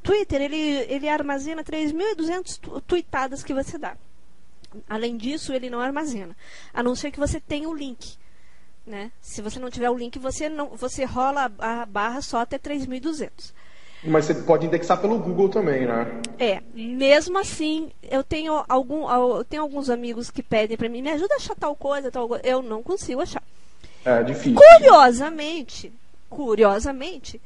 Twitter, ele armazena 3.200 tweetadas que você dá. Além disso, ele não armazena, a não ser que você tenha o link. Né? Se você não tiver o link, você rola a barra só até 3.200. Mas você pode indexar pelo Google também, né? Mesmo assim, eu tenho alguns amigos que pedem para mim, me ajuda a achar tal coisa. Eu não consigo achar. É difícil. Curiosamente,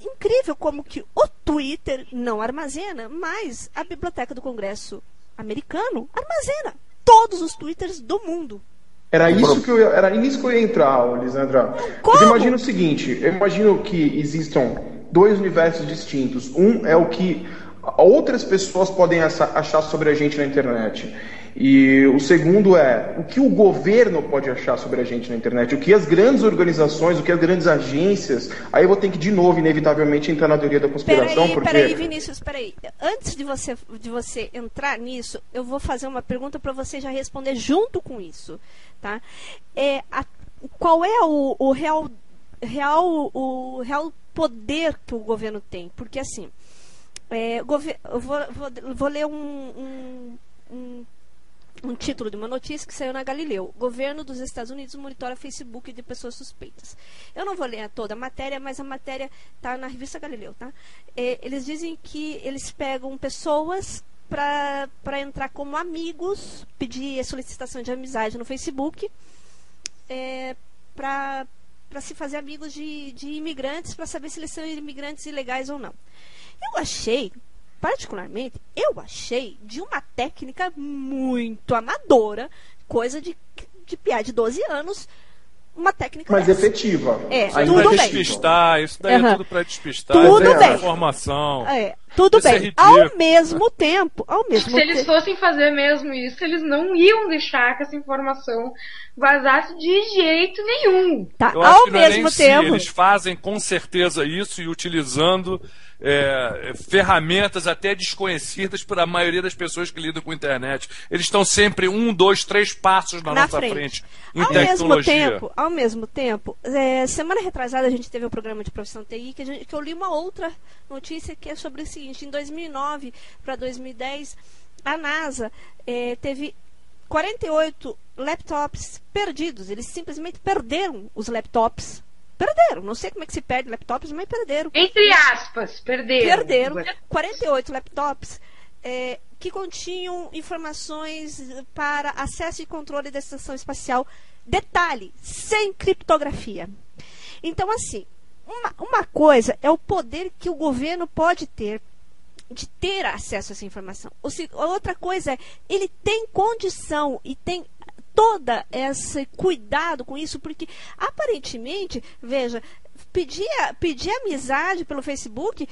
incrível como que o Twitter não armazena, mas a Biblioteca do Congresso americano armazena todos os Twitters do mundo. Era nisso que eu ia entrar, Lisandra. Eu imagino o seguinte, eu imagino que existam dois universos distintos. Um é o que outras pessoas podem achar sobre a gente na internet. E o segundo é o que o governo pode achar sobre a gente na internet, o que as grandes organizações, o que as grandes agências. Aí eu vou ter que, de novo, inevitavelmente, entrar na teoria da conspiração. Peraí, Vinícius, peraí. Antes de você entrar nisso, eu vou fazer uma pergunta para você já responder junto com isso. Tá? Qual é o real poder que o governo tem? Porque, assim, eu vou ler um título de uma notícia que saiu na Galileu. Governo dos Estados Unidos monitora Facebook de pessoas suspeitas. Eu não vou ler toda a matéria, mas a matéria está na revista Galileu. Tá? Eles dizem que eles pegam pessoas para entrar como amigos, pedir a solicitação de amizade no Facebook, para se fazer amigos de imigrantes, para saber se eles são imigrantes ilegais ou não. Particularmente, eu achei de uma técnica muito amadora, coisa de piá de 12 anos, uma técnica mas efetiva. Tudo bem. Despistar, isso daí é tudo para despistar. Tudo bem. Informação. Tudo bem. Ao mesmo tempo, se eles fossem fazer mesmo isso, eles não iam deixar que essa informação vazasse de jeito nenhum. Tá. Eu acho Ao que não é mesmo nem tempo, eles fazem com certeza isso e utilizando ferramentas até desconhecidas para a maioria das pessoas que lidam com a internet. Eles estão sempre 1, 2, 3 passos na nossa frente em tecnologia. Ao mesmo tempo, semana retrasada a gente teve um programa de profissão TI que eu li uma outra notícia que é sobre o seguinte: em 2009 para 2010, a NASA teve 48 laptops perdidos. Eles simplesmente perderam os laptops. Perderam. Não sei como é que se perde laptops, mas perderam. Entre aspas, perderam. Perderam 48 laptops que continham informações para acesso e controle da estação espacial. Detalhe, sem criptografia. Então, assim, uma coisa é o poder que o governo pode ter de ter acesso a essa informação. Outra coisa é, ele tem condição e tem todo esse cuidado com isso, porque aparentemente, veja, pedir amizade pelo Facebook,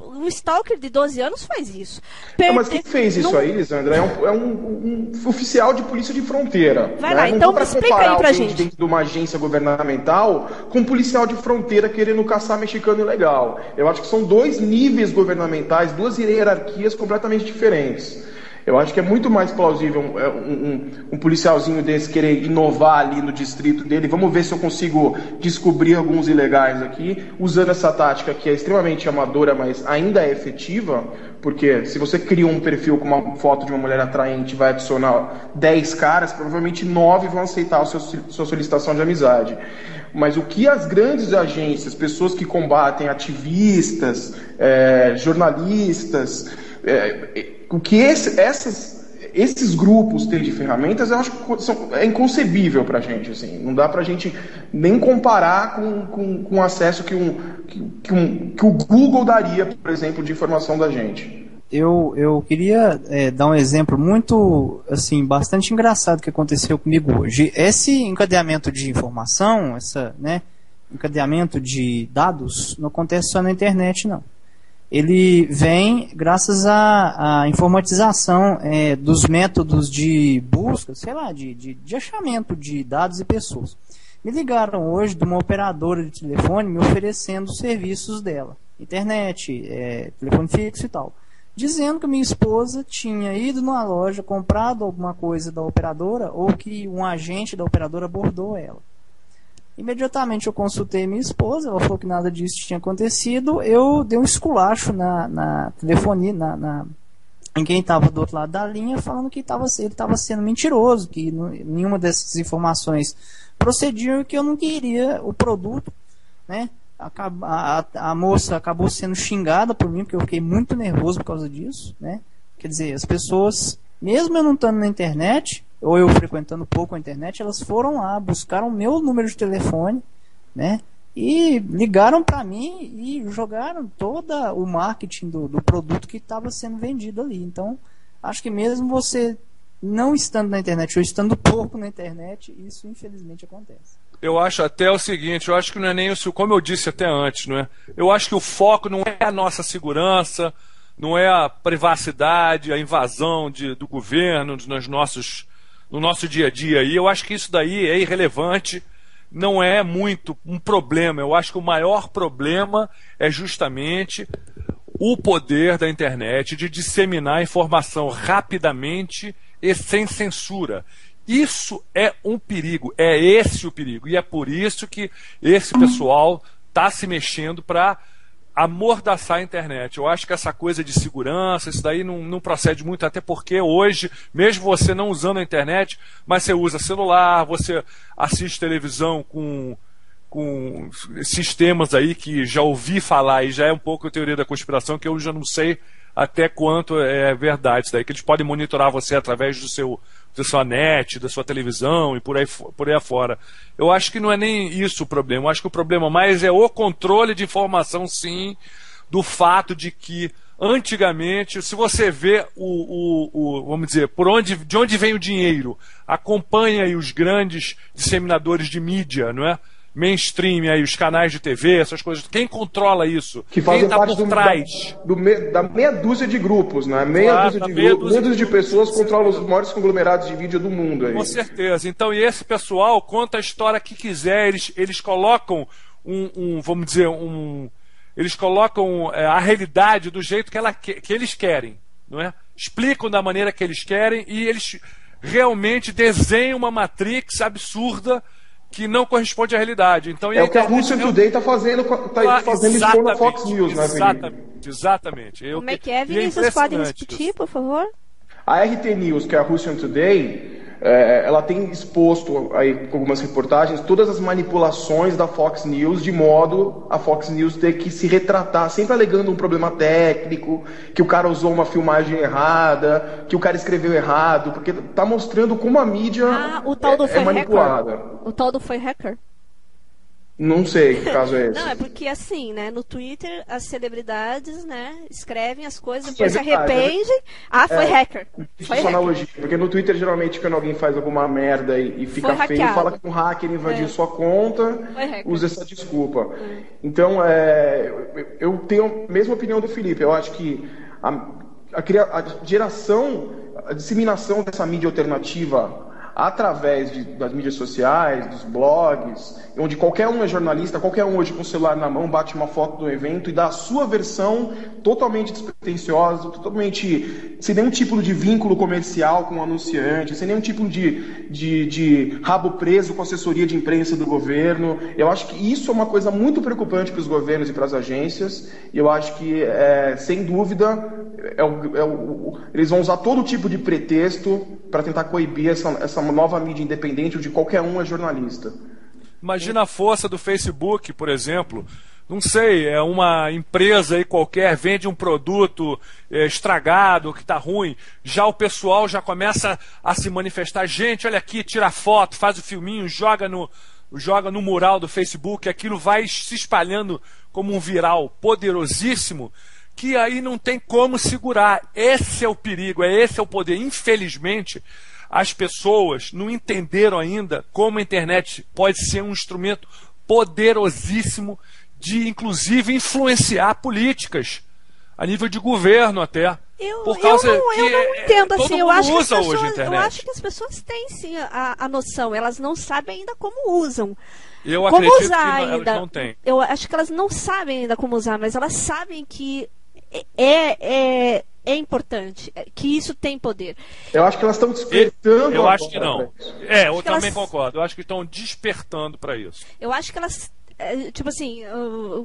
um stalker de 12 anos faz isso. Mas quem fez isso aí, Lisandra, é um oficial de polícia de fronteira. Vai lá, então me explica aí pra gente. Dentro de uma agência governamental com um policial de fronteira querendo caçar mexicano ilegal. Eu acho que são dois níveis governamentais, duas hierarquias completamente diferentes. Eu acho que é muito mais plausível um policialzinho desse querer inovar ali no distrito dele. Vamos ver se eu consigo descobrir alguns ilegais aqui, usando essa tática que é extremamente amadora, mas ainda é efetiva, porque se você cria um perfil com uma foto de uma mulher atraente e vai adicionar 10 caras, provavelmente 9 vão aceitar a sua solicitação de amizade. Mas o que as grandes agências, pessoas que combatem ativistas, jornalistas... o que esses grupos têm de ferramentas, eu acho que é inconcebível para a gente. Assim. Não dá para a gente nem comparar com o acesso que o Google daria, por exemplo, de informação da gente. Eu queria dar um exemplo muito, assim, bastante engraçado que aconteceu comigo hoje. Esse encadeamento de informação, encadeamento de dados, não acontece só na internet, não. Ele vem graças à informatização dos métodos de busca, sei lá, de achamento de dados e pessoas. Me ligaram hoje de uma operadora de telefone me oferecendo os serviços dela, internet, telefone fixo e tal, dizendo que minha esposa tinha ido numa loja, comprado alguma coisa da operadora ou que um agente da operadora abordou ela. Imediatamente eu consultei minha esposa, ela falou que nada disso tinha acontecido. Eu dei um esculacho na telefonia, em quem estava do outro lado da linha, falando que ele estava sendo mentiroso, que nenhuma dessas informações procediam e que eu não queria o produto, né? A moça acabou sendo xingada por mim, porque eu fiquei muito nervoso por causa disso, né? Quer dizer, as pessoas, mesmo eu não estando na internet, ou eu frequentando pouco a internet, elas foram lá, buscaram meu número de telefone, né? E ligaram para mim e jogaram todo o marketing do produto que estava sendo vendido ali. Então, acho que mesmo você não estando na internet ou estando pouco na internet, isso infelizmente acontece. Eu acho até o seguinte, eu acho que não é nem isso, como eu disse até antes, não é? Eu acho que o foco não é a nossa segurança, não é a privacidade, a invasão do governo no nosso dia a dia. E eu acho que isso daí é irrelevante, não é muito um problema. Eu acho que o maior problema é justamente o poder da internet de disseminar informação rapidamente e sem censura. Isso é um perigo, é esse o perigo. E é por isso que esse pessoal está se mexendo para amordaçar a internet. Eu acho que essa coisa de segurança, isso daí não procede muito, até porque hoje, mesmo você não usando a internet, mas você usa celular, você assiste televisão com sistemas aí que já ouvi falar, e já é um pouco a teoria da conspiração, que eu já não sei até quanto é verdade isso daí, que eles podem monitorar você através da sua net, da sua televisão e por aí afora. Eu acho que não é nem isso o problema. Eu acho que o problema mais é o controle de informação, sim, do fato de que antigamente, se você vê vamos dizer, de onde vem o dinheiro, acompanha aí os grandes disseminadores de mídia, não é? Mainstream, aí, os canais de TV, essas coisas. Quem controla isso? Que fazem Quem está por trás? Da meia dúzia de grupos, né? Meia dúzia de pessoas controlam os maiores conglomerados de mídia do mundo. Aí. Com certeza. Então, e esse pessoal conta a história que quiser. Eles colocam vamos dizer, eles colocam a realidade do jeito que eles querem, não é? Explicam da maneira que eles querem e eles realmente desenham uma matrix absurda que não corresponde à realidade. Então, é o que a Russia Today está fazendo isso na Fox News, né, exatamente. Como é que é, Vinícius? Podem discutir, por favor? A RT News, que é a Russian Today, ela tem exposto aí com algumas reportagens todas as manipulações da Fox News, de modo a Fox News ter que se retratar, sempre alegando um problema técnico, que o cara usou uma filmagem errada, que o cara escreveu errado, porque está mostrando como a mídia é manipulada. Hacker. O tal do foi hacker? Não sei que caso é esse. Não, é porque assim, né, no Twitter as celebridades, né, escrevem as coisas, depois se arrependem. Foi hacker. Foi analogia, porque no Twitter geralmente quando alguém faz alguma merda e fica feio, fala que um hacker invadiu sua conta, usa essa desculpa. Então, eu tenho a mesma opinião do Felipe. Eu acho que a disseminação dessa mídia alternativa através das mídias sociais, dos blogs, onde qualquer um é jornalista, qualquer um hoje com o celular na mão bate uma foto do evento e dá a sua versão totalmente despretensiosa, totalmente sem nenhum tipo de vínculo comercial com o anunciante, sem nenhum tipo de rabo preso com a assessoria de imprensa do governo. Eu acho que isso é uma coisa muito preocupante para os governos e para as agências, e eu acho que, sem dúvida, eles vão usar todo tipo de pretexto para tentar coibir essa nova mídia independente, onde qualquer um é jornalista. Imagina a força do Facebook, por exemplo. Não sei, é uma empresa aí qualquer, vende um produto estragado, que está ruim. Já o pessoal já começa a se manifestar. Gente, olha aqui, tira foto, faz o filminho, joga no mural do Facebook. Aquilo vai se espalhando como um viral poderosíssimo, que aí não tem como segurar. Esse é o perigo, esse é o poder. Infelizmente, as pessoas não entenderam ainda como a internet pode ser um instrumento poderosíssimo de, inclusive, influenciar políticas a nível de governo até. Eu não entendo assim. Eu acho que as pessoas têm sim a noção. Elas não sabem ainda como usam. Eu acredito que elas não têm. Eu acho que elas não sabem ainda como usar, mas elas sabem que é importante, que isso tem poder. Eu acho que elas estão despertando. Eu acho que não. Eu também concordo. Eu acho que estão despertando para isso. Eu acho que elas, tipo assim,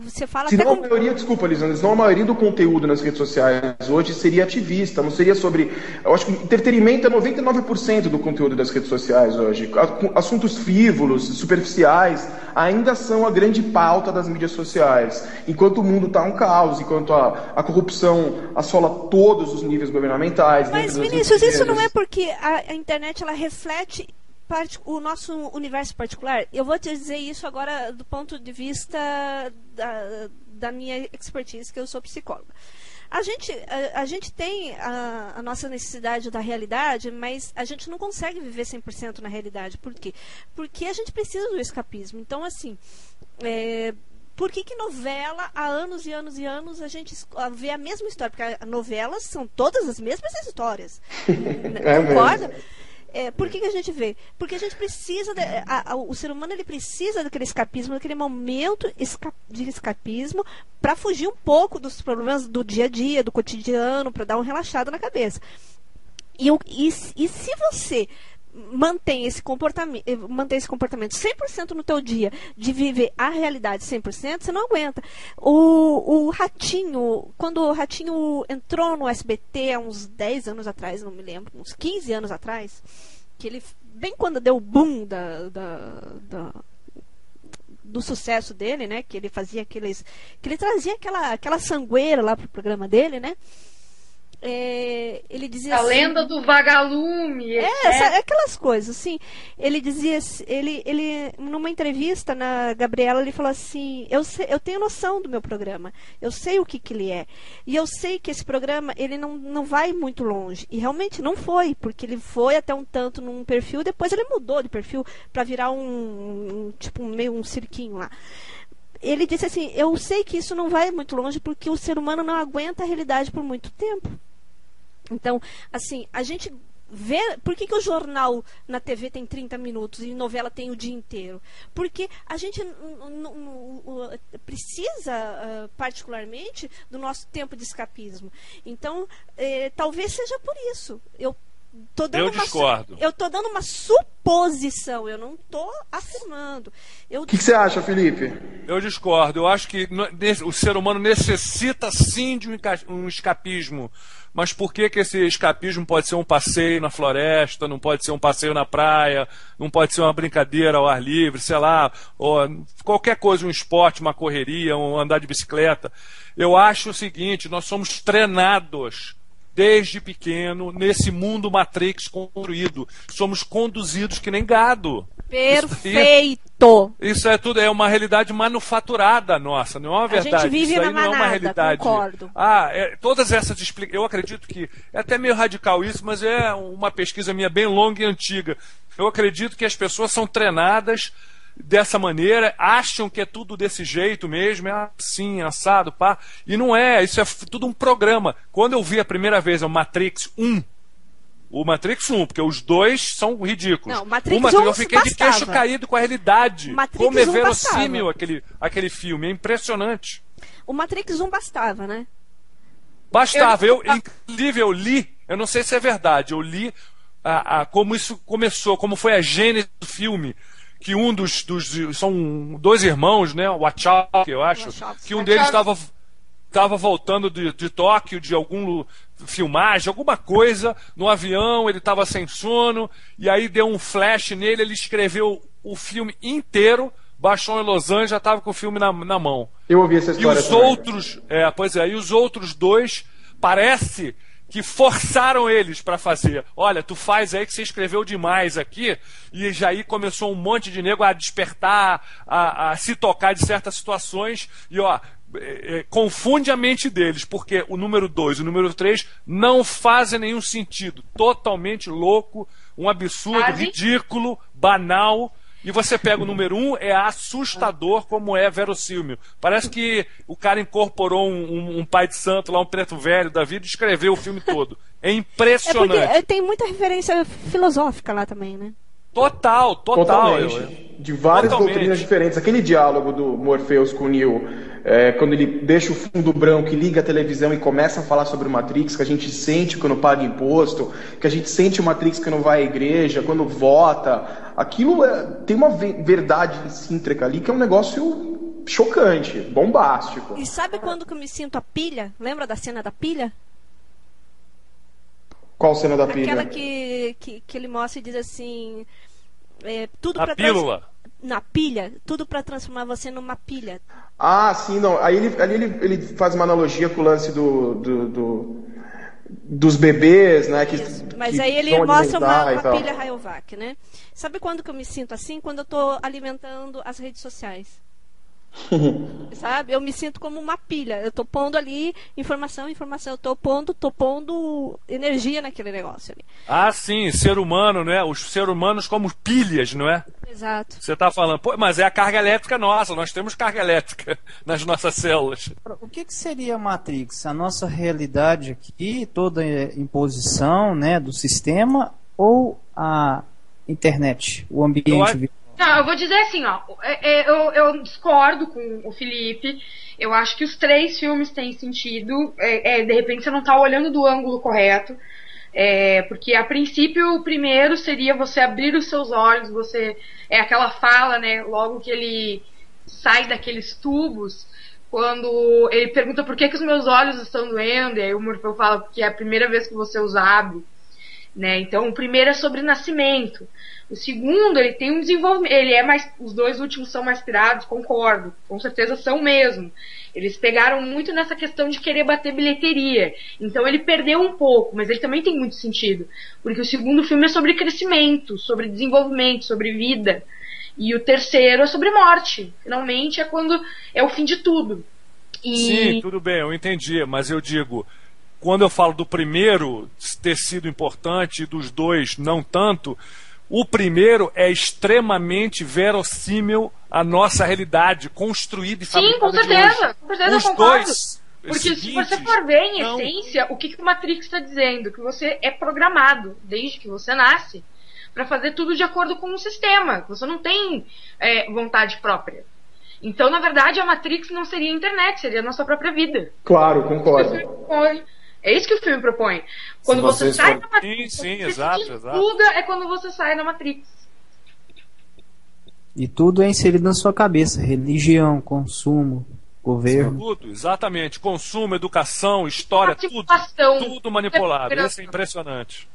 você fala até a maioria, desculpa, Lisandro, senão a maioria do conteúdo nas redes sociais hoje seria ativista, não seria sobre... Eu acho que entretenimento é 99% do conteúdo das redes sociais hoje. Assuntos frívolos, superficiais, ainda são a grande pauta das mídias sociais. Enquanto o mundo está um caos, enquanto a corrupção assola todos os níveis governamentais... Mas, Vinícius, isso não é porque a internet ela reflete o nosso universo particular. Eu vou te dizer isso agora do ponto de vista da minha expertise, que eu sou psicóloga. A gente tem a nossa necessidade da realidade, mas a gente não consegue viver 100% na realidade. Por quê? Porque a gente precisa do escapismo. Então, assim, por que novela, há anos e anos e anos, a gente vê a mesma história? Porque novelas são todas as mesmas histórias. Concorda? Por que a gente vê? Porque a gente precisa, o ser humano ele precisa daquele escapismo, daquele momento de escapismo para fugir um pouco dos problemas do dia a dia, do cotidiano, para dar uma relaxada na cabeça. E se você mantém esse comportamento 100% no teu dia, de viver a realidade 100%, você não aguenta. O Ratinho, quando o Ratinho entrou no SBT há uns 10 anos atrás, não me lembro, uns 15 anos atrás, que ele, bem quando deu o boom do sucesso dele, né, que ele fazia que ele trazia aquela sangueira lá pro programa dele, né? Ele dizia a lenda do vagalume, aquelas coisas assim. Ele dizia, ele numa entrevista na Gabriela, ele falou assim: eu tenho noção do meu programa, eu sei o que ele é, e eu sei que esse programa ele não vai muito longe, e realmente não foi, porque ele foi até um tanto num perfil, depois ele mudou de perfil para virar meio um cirquinho lá. Ele disse assim: eu sei que isso não vai muito longe, porque o ser humano não aguenta a realidade por muito tempo. Então, assim, a gente vê... Por que o jornal na TV tem 30 minutos e novela tem o dia inteiro? Porque a gente precisa, particularmente, do nosso tempo de escapismo. Então, talvez seja por isso. Eu discordo. Eu estou dando uma suposição, eu não estou afirmando. O que você acha, Felipe? Eu discordo. Eu acho que o ser humano necessita sim de um escapismo. Mas por que esse escapismo pode ser um passeio na floresta, não pode ser um passeio na praia, não pode ser uma brincadeira ao ar livre, sei lá, ou qualquer coisa, um esporte, uma correria, um andar de bicicleta? Eu acho o seguinte: nós somos treinados desde pequeno nesse mundo Matrix construído. Somos conduzidos que nem gado. Perfeito! Isso é tudo, é uma realidade manufaturada nossa, não é uma verdade. A gente vive isso aí na manada, não é uma realidade. Concordo. Todas essas explicações, eu acredito que é até meio radical isso, mas é uma pesquisa minha bem longa e antiga. Eu acredito que as pessoas são treinadas dessa maneira, acham que é tudo desse jeito mesmo, é assim, assado, pá. E não é, isso é tudo um programa. Quando eu vi a primeira vez o Matrix 1, porque os dois são ridículos. Não, Matrix 1 eu fiquei de queixo caído com a realidade. Matrix Como é verossímil aquele filme, é impressionante. O Matrix 1 bastava, né? Bastava. Inclusive, eu li, eu não sei se é verdade, eu li como isso começou, como foi a gênese do filme. Que são dois irmãos, né? Wachowski, eu acho. Que um deles estava voltando de Tóquio, de alguma filmagem, alguma coisa, no avião, ele estava sem sono, e aí deu um flash nele, ele escreveu o filme inteiro, baixou em Los Angeles, já estava com o filme na mão. Eu ouvi essa história. E os outros, e os outros dois, parece que forçaram eles para fazer. Olha, tu faz aí que você escreveu demais aqui, e já aí começou um monte de nego a despertar, a se tocar de certas situações, e confunde a mente deles, porque o número 2 e o número 3 não fazem nenhum sentido. Totalmente louco, um absurdo, ridículo, banal. E você pega o número 1, é assustador como é verossímil. Parece que o cara incorporou um pai de santo lá, um preto velho da vida, e escreveu o filme todo. É impressionante. É porque tem muita referência filosófica lá também, né? Total. Totalmente. De várias doutrinas diferentes. Aquele diálogo do Morpheus com o Neo, quando ele deixa o fundo branco e liga a televisão e começa a falar sobre o Matrix, que a gente sente quando paga imposto, que a gente sente o Matrix quando vai à igreja, quando vota. Aquilo tem uma verdade intrínseca ali que é um negócio chocante, bombástico. E sabe quando que eu me sinto a pilha? Lembra da cena da pilha? Qual cena da pilha? Aquela que ele mostra e diz assim... tudo a pílula. Na pilha, tudo para transformar você numa pilha. Ah, sim, não. Aí ele faz uma analogia com o lance dos bebês, né? Mas aí ele mostra uma pilha Rayovac, né? Sabe quando que eu me sinto assim? Quando eu estou alimentando as redes sociais. Sabe? Eu me sinto como uma pilha. Eu tô pondo ali informação, eu tô pondo energia naquele negócio ali. Ah, sim, ser humano, né? Os seres humanos como pilhas, não é? Exato. Você está falando, pô, mas é a carga elétrica nossa, nós temos carga elétrica nas nossas células. O que seria a Matrix? A nossa realidade aqui, toda imposição, né, do sistema, ou a internet, o ambiente virtual? Não, eu vou dizer assim, ó, eu discordo com o Felipe. Eu acho que os 3 filmes têm sentido. De repente você não está olhando do ângulo correto. Porque a princípio o primeiro seria você abrir os seus olhos, é aquela fala, né, logo que ele sai daqueles tubos, quando ele pergunta por que os meus olhos estão doendo, e aí o Morfeu fala que é a primeira vez que você os abre, né? Então o primeiro é sobre nascimento. O segundo, ele tem um desenvolvimento, os 2 últimos são mais pirados, concordo, com certeza são mesmo. Eles pegaram muito nessa questão de querer bater bilheteria. Então ele perdeu um pouco, mas ele também tem muito sentido. Porque o segundo filme é sobre crescimento, sobre desenvolvimento, sobre vida. E o terceiro é sobre morte. Finalmente é quando é o fim de tudo. Sim, tudo bem, eu entendi. Mas eu digo, quando eu falo do primeiro ter sido importante e dos 2 não tanto, o primeiro é extremamente verossímil à nossa realidade, construída e fabricada. Sim, com certeza eu concordo. Porque se você for ver em não... essência, o que o Matrix está dizendo? Que você é programado, desde que você nasce, para fazer tudo de acordo com um sistema. Você não tem vontade própria. Então, na verdade, a Matrix não seria a internet, seria a nossa própria vida. Claro, concordo. É isso que o filme propõe. Quando você sai da Matrix, exato. Tudo é quando você sai da Matrix. E tudo é inserido na sua cabeça. Religião, consumo, governo. Tudo, exatamente. Consumo, educação, história, tudo manipulado. Isso é impressionante.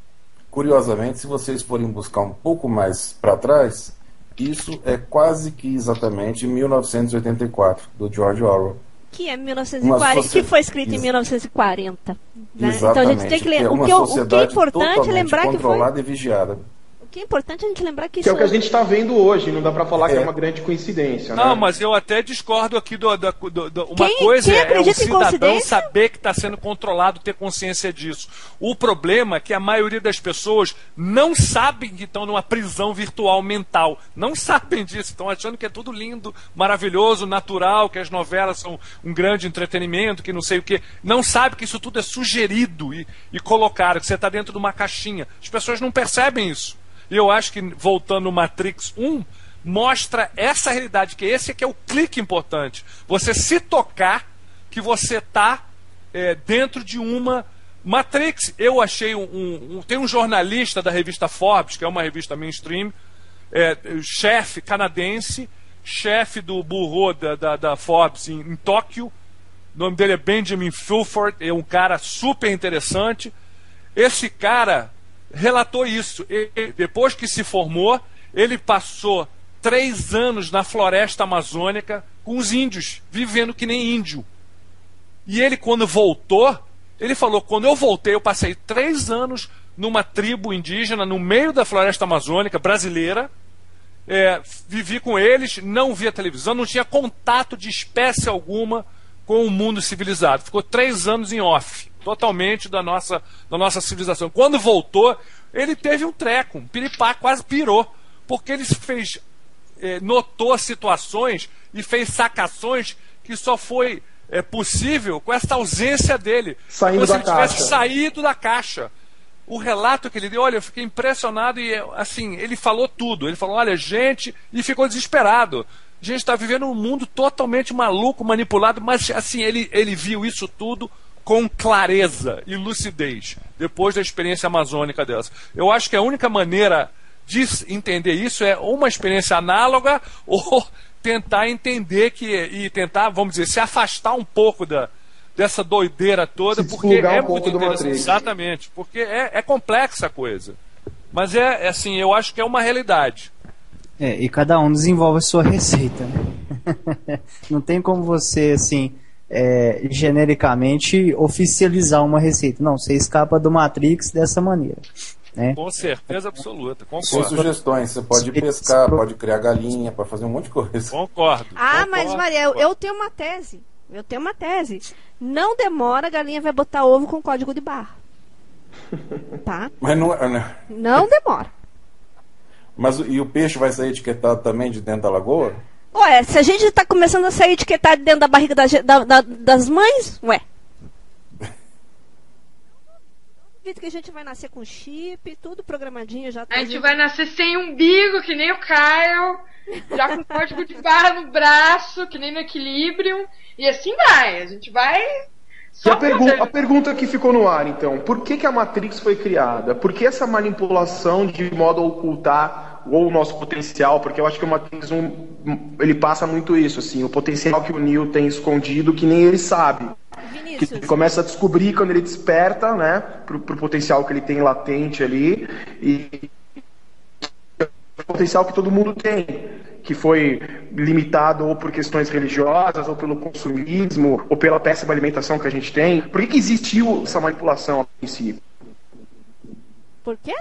Curiosamente, se vocês forem buscar um pouco mais para trás, isso é quase que exatamente 1984, do George Orwell. Que é 1940, que foi escrito em 1940. Né? Então a gente tem que lembrar. O que é importante é lembrar que foi controlada e vigiada. O que é importante a gente lembrar que isso é o que a gente está vendo hoje, não dá para falar que é uma grande coincidência. Não, né? Mas eu até discordo aqui uma coisa é o cidadão saber que está sendo controlado, ter consciência disso. O problema é que a maioria das pessoas não sabem que estão numa prisão virtual mental. Não sabem disso, estão achando que é tudo lindo, maravilhoso, natural, que as novelas são um grande entretenimento, que não sei o quê. Não sabe que isso tudo é sugerido e colocado, que você está dentro de uma caixinha. As pessoas não percebem isso. E eu acho que, voltando no Matrix 1, mostra essa realidade, que esse aqui é o clique importante. Você se tocar que você está dentro de uma Matrix. Eu achei tem um jornalista da revista Forbes, que é uma revista mainstream, chefe canadense, chefe do bureau da Forbes em Tóquio. O nome dele é Benjamin Fulford, é um cara super interessante. Esse cara relatou isso. Depois que se formou, ele passou 3 anos na floresta amazônica com os índios, vivendo que nem índio. E ele, quando voltou, ele falou, quando eu voltei, eu passei 3 anos numa tribo indígena, no meio da floresta amazônica brasileira, vivi com eles, não via televisão, não tinha contato de espécie alguma com o mundo civilizado. Ficou 3 anos em off, totalmente da nossa civilização. Quando voltou, ele teve um treco, um piripá, quase pirou, porque ele notou situações e fez sacações que só foi possível com essa ausência dele. Saindo da caixa. Como se ele tivesse saído da caixa. O relato que ele deu, olha, eu fiquei impressionado e, assim, ele falou tudo. Ele falou, olha, gente, e ficou desesperado. A gente está vivendo um mundo totalmente maluco, manipulado, mas assim, ele viu isso tudo com clareza e lucidez, depois da experiência amazônica dessa. Eu acho que a única maneira de entender isso é uma experiência análoga ou tentar entender e tentar, vamos dizer, se afastar um pouco dessa doideira toda, porque é muito interessante. Exatamente, porque é complexa a coisa. Mas assim, eu acho que é uma realidade. E cada um desenvolve a sua receita, né? Não tem como você, assim, genericamente oficializar uma receita. Não, você escapa do Matrix dessa maneira. Né? Com certeza absoluta, Sem concordo. sugestões, você pode pescar, pode criar galinha, pode fazer um monte de coisa. Concordo. Mas Maria, eu tenho uma tese. Não demora, a galinha vai botar ovo com código de barra. Tá? Mas não. Não demora. Mas e o peixe vai sair etiquetado também de dentro da lagoa? Ué, se a gente está começando a sair etiquetado dentro da barriga das mães, ué. Que a gente vai nascer com chip, tudo programadinho já. A gente vai nascer sem umbigo, que nem o Caio, já com código de barra no braço, que nem no Equilibrium, e assim vai. A gente vai. E a pergunta que ficou no ar, então, por que a Matrix foi criada? Por que essa manipulação de modo a ocultar o nosso potencial? Porque eu acho que o Matrix ele passa muito isso, assim, o potencial que o Neo tem escondido, que nem ele sabe. Que ele começa a descobrir quando ele desperta, né, pro potencial que ele tem latente ali, e o potencial que todo mundo tem, que foi limitado ou por questões religiosas, ou pelo consumismo, ou pela péssima alimentação que a gente tem. Por que existiu essa manipulação em si? Por quê?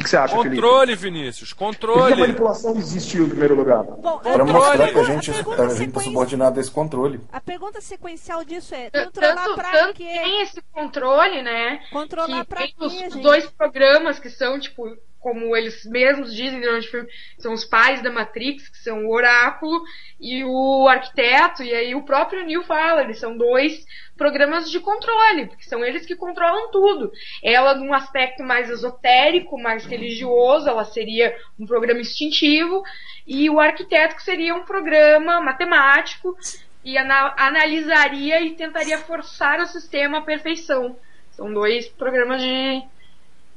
O que você acha, Controle, Felipe? Vinícius, controle. Por que a manipulação existiu em primeiro lugar? Para mostrar que a gente está subordinado a esse controle. A pergunta sequencial disso é controlar para quê? Tem esse controle, né? Controlar para quê, os dois programas que são, tipo, como eles mesmos dizem durante o filme, são os pais da Matrix, que são o Oráculo e o Arquiteto, e aí o próprio Neo fala, eles são dois programas de controle, porque são eles que controlam tudo. Ela, num aspecto mais esotérico, mais religioso, ela seria um programa instintivo, e o Arquiteto, que seria um programa matemático, e analisaria e tentaria forçar o sistema à perfeição. São dois programas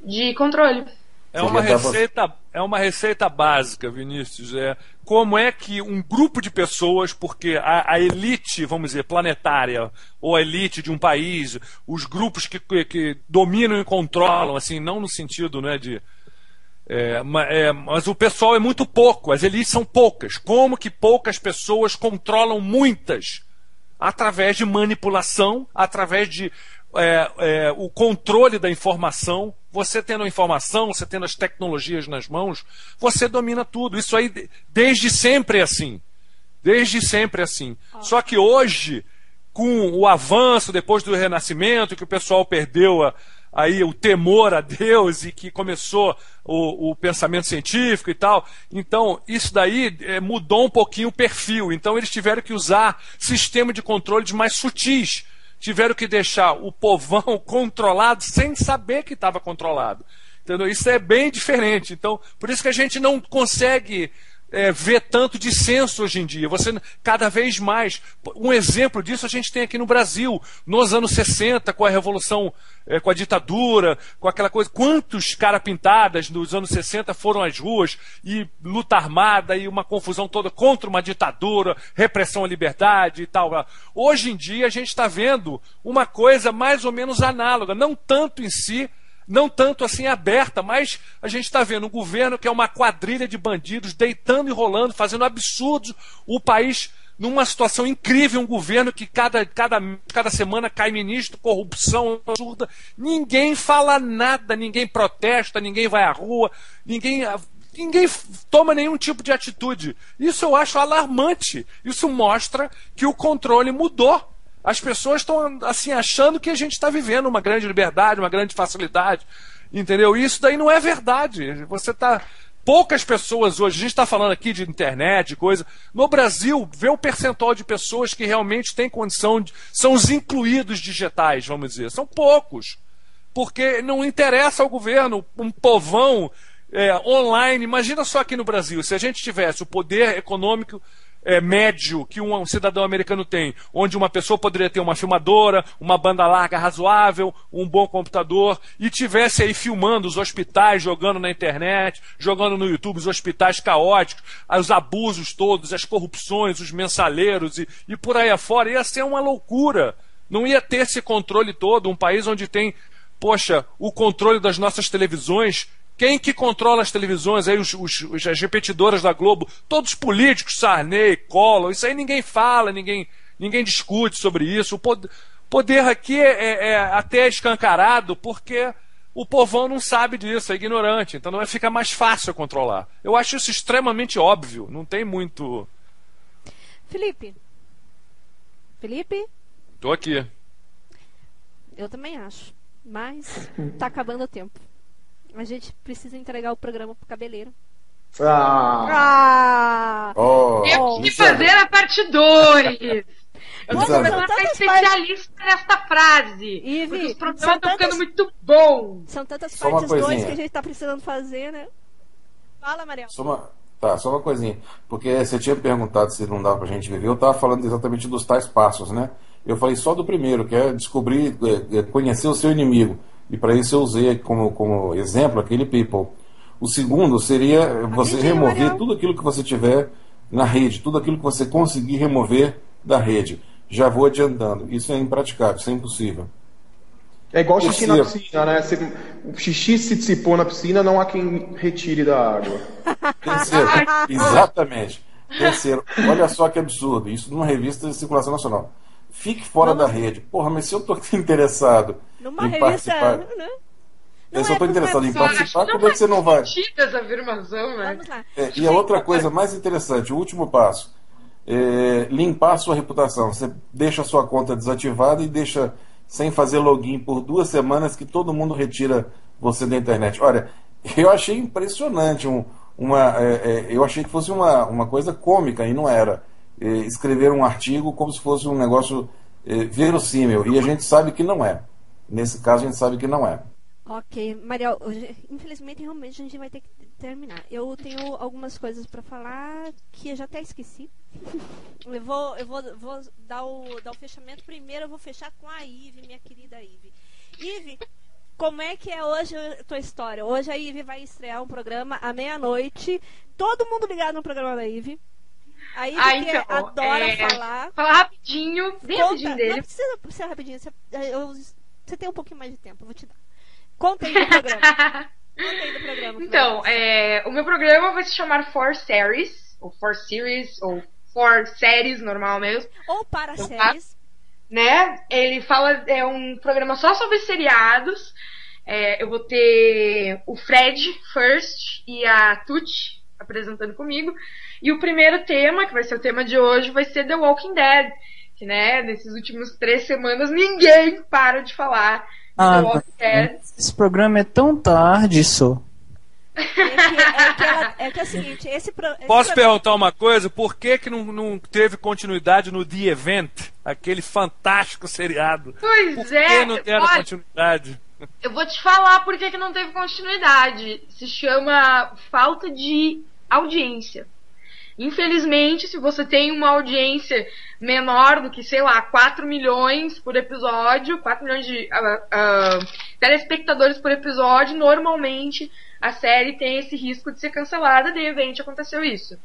de controle. É uma receita básica, Vinícius. Como é que um grupo de pessoas, porque a elite, vamos dizer, planetária, ou a elite de um país, os grupos que dominam e controlam, assim, não no sentido, né, mas o pessoal é muito pouco, as elites são poucas. Como que poucas pessoas controlam muitas? Através de manipulação, através de o controle da informação. Você tendo a informação, você tendo as tecnologias nas mãos, você domina tudo. Isso aí desde sempre é assim. Desde sempre é assim. Só que hoje, com o avanço depois do Renascimento, que o pessoal perdeu aí o temor a Deus e que começou o pensamento científico e tal, então isso daí mudou um pouquinho o perfil. Então eles tiveram que usar sistema de controles mais sutis. Tiveram que deixar o povão controlado sem saber que estava controlado. Entendeu? Isso é bem diferente. Então, por isso que a gente não consegue ver tanto dissenso hoje em dia. Você cada vez mais. Um exemplo disso a gente tem aqui no Brasil, nos anos 60, com a Revolução, com a ditadura, com aquela coisa. Quantos caras pintadas nos anos 60 foram às ruas e luta armada e uma confusão toda contra uma ditadura, repressão à liberdade e tal. Hoje em dia a gente está vendo uma coisa mais ou menos análoga, não tanto em si, não tanto assim aberta, mas a gente está vendo um governo que é uma quadrilha de bandidos deitando e rolando, fazendo absurdos, o país numa situação incrível, um governo que cada semana cai ministro, corrupção absurda, ninguém fala nada, ninguém protesta, ninguém vai à rua, ninguém toma nenhum tipo de atitude. Isso eu acho alarmante. Isso mostra que o controle mudou. As pessoas estão assim, achando que a gente está vivendo uma grande liberdade, uma grande facilidade, entendeu? E isso daí não é verdade. Poucas pessoas hoje, a gente está falando aqui de internet, coisa. No Brasil, vê o percentual de pessoas que realmente têm condição são os incluídos digitais, vamos dizer. São poucos. Porque não interessa ao governo um povão online. Imagina só aqui no Brasil, se a gente tivesse o poder econômico médio que um cidadão americano tem, onde uma pessoa poderia ter uma filmadora, uma banda larga razoável, um bom computador, e tivesse aí filmando os hospitais, jogando na internet, jogando no YouTube os hospitais caóticos, os abusos todos, as corrupções, os mensaleiros e por aí afora, ia ser uma loucura. Não ia ter esse controle todo, um país onde tem, o controle das nossas televisões. Quem que controla as televisões, aí as repetidoras da Globo, todos políticos, Sarney, Collor, isso aí ninguém fala, ninguém discute sobre isso. O poder aqui é até escancarado, porque o povão não sabe disso, é ignorante, então não vai ficar mais fácil controlar. Eu acho isso extremamente óbvio, não tem muito... Felipe? Tô aqui. Eu também acho, mas tá acabando o tempo. A gente precisa entregar o programa pro cabeleiro. Temos que fazer a parte 2. Eu vou começar a ser especialista nesta frase. Porque os programas estão ficando muito bons. São tantas partes 2 que a gente tá precisando fazer, né? Fala, Mariel. Só uma coisinha. Porque você tinha perguntado se não dava pra gente viver. Eu tava falando exatamente dos tais passos, né? Eu falei só do primeiro, que é descobrir, conhecer o seu inimigo. E para isso eu usei como exemplo aquele People. O segundo seria você remover tudo aquilo que você tiver na rede, tudo aquilo que você conseguir remover da rede. Já vou adiantando. Isso é impraticável, isso é impossível. É igual xixi na piscina, né? O xixi se dissipou na piscina, não há quem retire da água. Terceiro, exatamente. Terceiro, olha só que absurdo. Isso numa revista de circulação nacional. Fique fora da rede. Porra, mas se eu estou interessado em participar... Eu só estou interessado em participar, como é que você não vai? Essa afirmação, né? E a outra coisa mais interessante, o último passo, limpar a sua reputação. Você deixa a sua conta desativada e deixa sem fazer login por 2 semanas que todo mundo retira você da internet. Olha, eu achei impressionante, eu achei que fosse uma coisa cômica e não era. Escrever um artigo como se fosse um negócio verossímil, e a gente sabe que não é. Nesse caso a gente sabe que não é. Ok, Mariel, infelizmente realmente a gente vai ter que terminar. Eu tenho algumas coisas para falar que eu já até esqueci. Eu vou dar o fechamento. Primeiro eu vou fechar com a Ive, minha querida Ive. Ive, como é que é hoje a tua história? Hoje a Ive vai estrear um programa à meia-noite. Todo mundo ligado no programa da Ive. A Ive então, adora falar. Falar rapidinho, bem rapidinho dele. Não precisa ser rapidinho. Você tem um pouquinho mais de tempo, eu vou te dar. Conta aí do programa. Então, o meu programa vai se chamar 4 Series, ou 4 Series, ou 4 Séries, normal mesmo. Ou para então, séries. Né? Ele fala, é um programa só sobre seriados. Eu vou ter o Fred First e a Tuti apresentando comigo. E o primeiro tema, que vai ser o tema de hoje, vai ser The Walking Dead. Que, né, nesses últimos 3 semanas, ninguém para de falar The Walking Dead. Esse programa é tão tarde, só. É que é o seguinte, Posso perguntar uma coisa? Por que não teve continuidade no The Event? Aquele fantástico seriado. Pois por que não teve continuidade? Eu vou te falar por que não teve continuidade. Se chama falta de audiência. Infelizmente, se você tem uma audiência menor do que, sei lá, 4 milhões por episódio, 4 milhões de telespectadores por episódio, normalmente a série tem esse risco de ser cancelada. De repente aconteceu isso.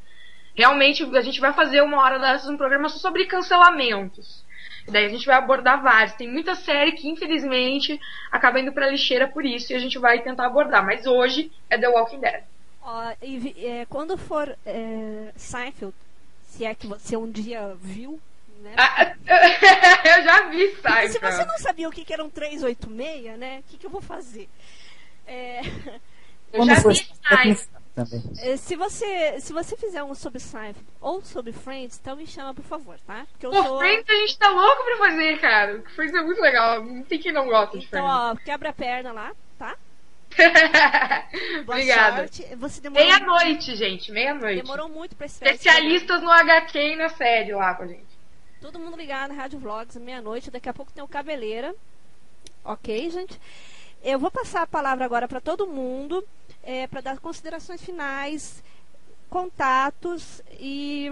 Realmente, a gente vai fazer uma hora dessas um programa só sobre cancelamentos. E daí a gente vai abordar vários. Tem muita série que, infelizmente, acaba indo pra lixeira por isso, e a gente vai tentar abordar. Mas hoje é The Walking Dead. Quando for Seinfeld, se é que você um dia viu, né? Eu já vi Seinfeld. Se você não sabia o que era um 386, né? O que eu vou fazer? Eu já vi Seinfeld. Se você fizer um sobre Seinfeld ou sobre Friends, então me chama, por favor, tá? Friends a gente tá louco pra fazer, cara. Friends é muito legal. Não tem quem não gosta de Friends. Então, quebra a perna lá, tá? Obrigada. Meia-noite, gente. Meia-noite. Demorou muito pra estrear. Especialistas no HQ e na série lá com a gente. Todo mundo ligado na Rádio Vlogs, meia-noite. Daqui a pouco tem o Cabeleira. Ok, gente? Eu vou passar a palavra agora pra todo mundo, pra dar considerações finais, contatos e,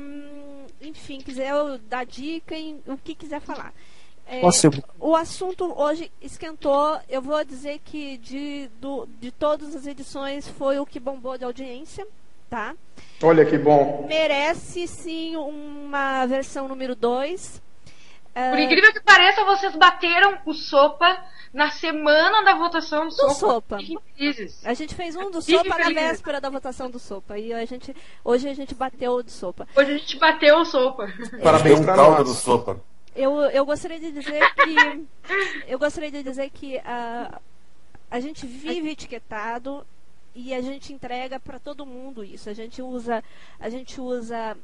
enfim, quiser dar dica em o que quiser falar. O assunto hoje esquentou. Eu vou dizer que de todas as edições foi o que bombou de audiência, tá? Olha que bom. Merece sim uma versão número 2. Por incrível que pareça, vocês bateram o Sopa na semana da votação do Sopa. A gente fez um do Sopa na véspera da votação do Sopa. E hoje a gente bateu o do Sopa. Hoje a gente bateu o Sopa. Parabéns pra nós. Do Sopa. Eu gostaria de dizer que a A gente vive etiquetado e a gente entrega para todo mundo isso. A gente usa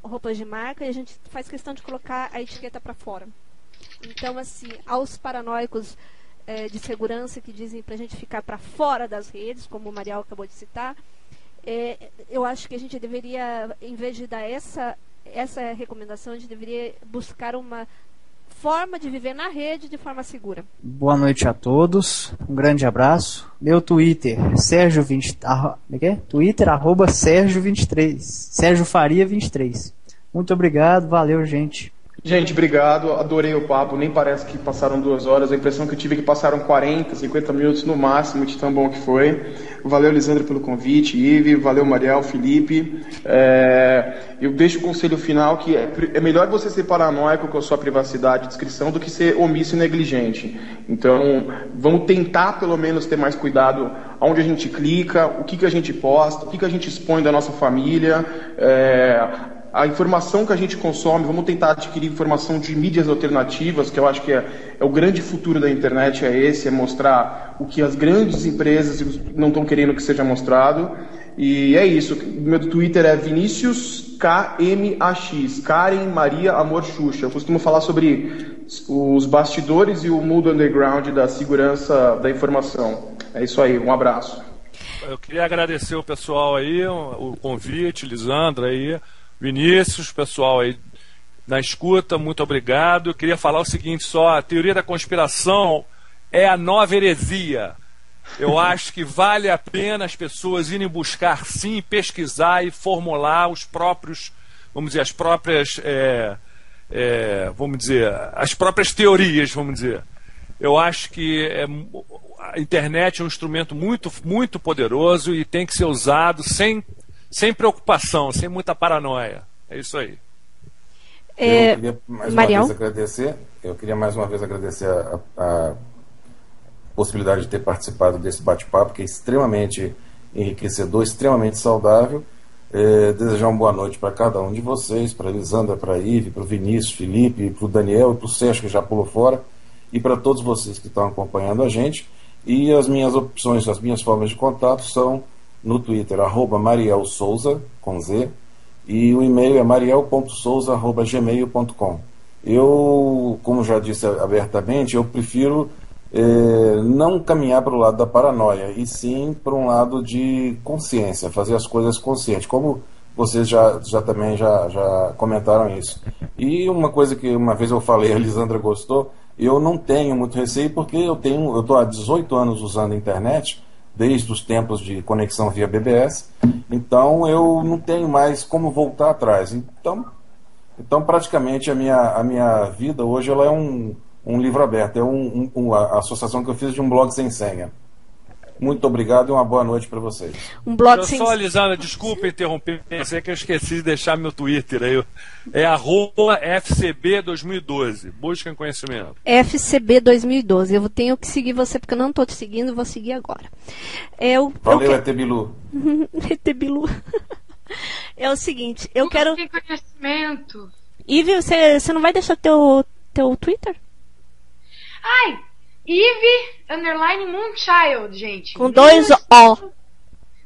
roupas de marca e a gente faz questão de colocar a etiqueta para fora. Então, assim, aos paranoicos de segurança que dizem para a gente ficar para fora das redes, como o Mariel acabou de citar, eu acho que a gente deveria, em vez de dar essa recomendação, a gente deveria buscar uma forma de viver na rede de forma segura. Boa noite a todos, um grande abraço. Meu Twitter, Twitter @Sérgio23, Sérgio Faria 23. Muito obrigado, valeu, gente. Gente, obrigado, adorei o papo, nem parece que passaram 2 horas, a impressão que eu tive é que passaram 40, 50 minutos no máximo, de tão bom que foi. Valeu, Lisandra, pelo convite, Ive, valeu, Mariel, Felipe. Eu deixo o conselho final que é melhor você ser paranoico com a sua privacidade e discrição do que ser omisso e negligente. Então, vamos tentar pelo menos ter mais cuidado aonde a gente clica, o que a gente posta, o que a gente expõe da nossa família, a informação que a gente consome. Vamos tentar adquirir informação de mídias alternativas, que eu acho que é o grande futuro da internet, é mostrar o que as grandes empresas não estão querendo que seja mostrado. E é isso. Meu Twitter é Vinícius KMAX, Karen Maria Amor Xuxa. Eu costumo falar sobre os bastidores e o mundo underground da segurança da informação. É isso aí, um abraço. Eu queria agradecer o pessoal aí, o convite, Lisandra aí, Vinícius, pessoal aí na escuta, muito obrigado. Eu queria falar o seguinte só, a teoria da conspiração é a nova heresia. Eu acho que vale a pena as pessoas irem buscar sim, pesquisar e formular os próprios, vamos dizer, as próprias as próprias teorias, vamos dizer. Eu acho que a internet é um instrumento muito, muito poderoso e tem que ser usado sem preocupação, sem muita paranoia. É isso aí. Eu queria mais uma vez agradecer a possibilidade de ter participado desse bate-papo, que é extremamente enriquecedor, extremamente saudável. Desejar uma boa noite para cada um de vocês, para a Lisandra, para a Ive, para o Vinícius, Felipe, para o Daniel e para o Sérgio, que já pulou fora, e para todos vocês que estão acompanhando a gente. E as minhas opções, as minhas formas de contato são no Twitter, @MarielSouza, com Z, e o e-mail é mariel.souza@gmail.com. Eu, como já disse abertamente, eu prefiro não caminhar para o lado da paranoia, e sim para um lado de consciência, fazer as coisas conscientes, como vocês já comentaram isso. E uma coisa que uma vez eu falei, a Lisandra gostou, eu não tenho muito receio, porque eu estou há 18 anos usando a internet, desde os tempos de conexão via BBS, então eu não tenho mais como voltar atrás. Então praticamente a minha vida hoje ela é um livro aberto, é a associação que eu fiz de um blog sem senha. Muito obrigado e uma boa noite para vocês. Um blog sem... Só, Lisandra, desculpa interromper, pensei que eu esqueci de deixar meu Twitter aí. É @FCB2012. Busquem conhecimento. FCB2012. Eu tenho que seguir você porque eu não estou te seguindo, vou seguir agora. Valeu, ET Bilu. ET Bilu. É o seguinte, eu quero... conhecimento. Ivy, você não vai deixar teu Twitter? Ai! Eve_Moonchild, gente. Com 2 O.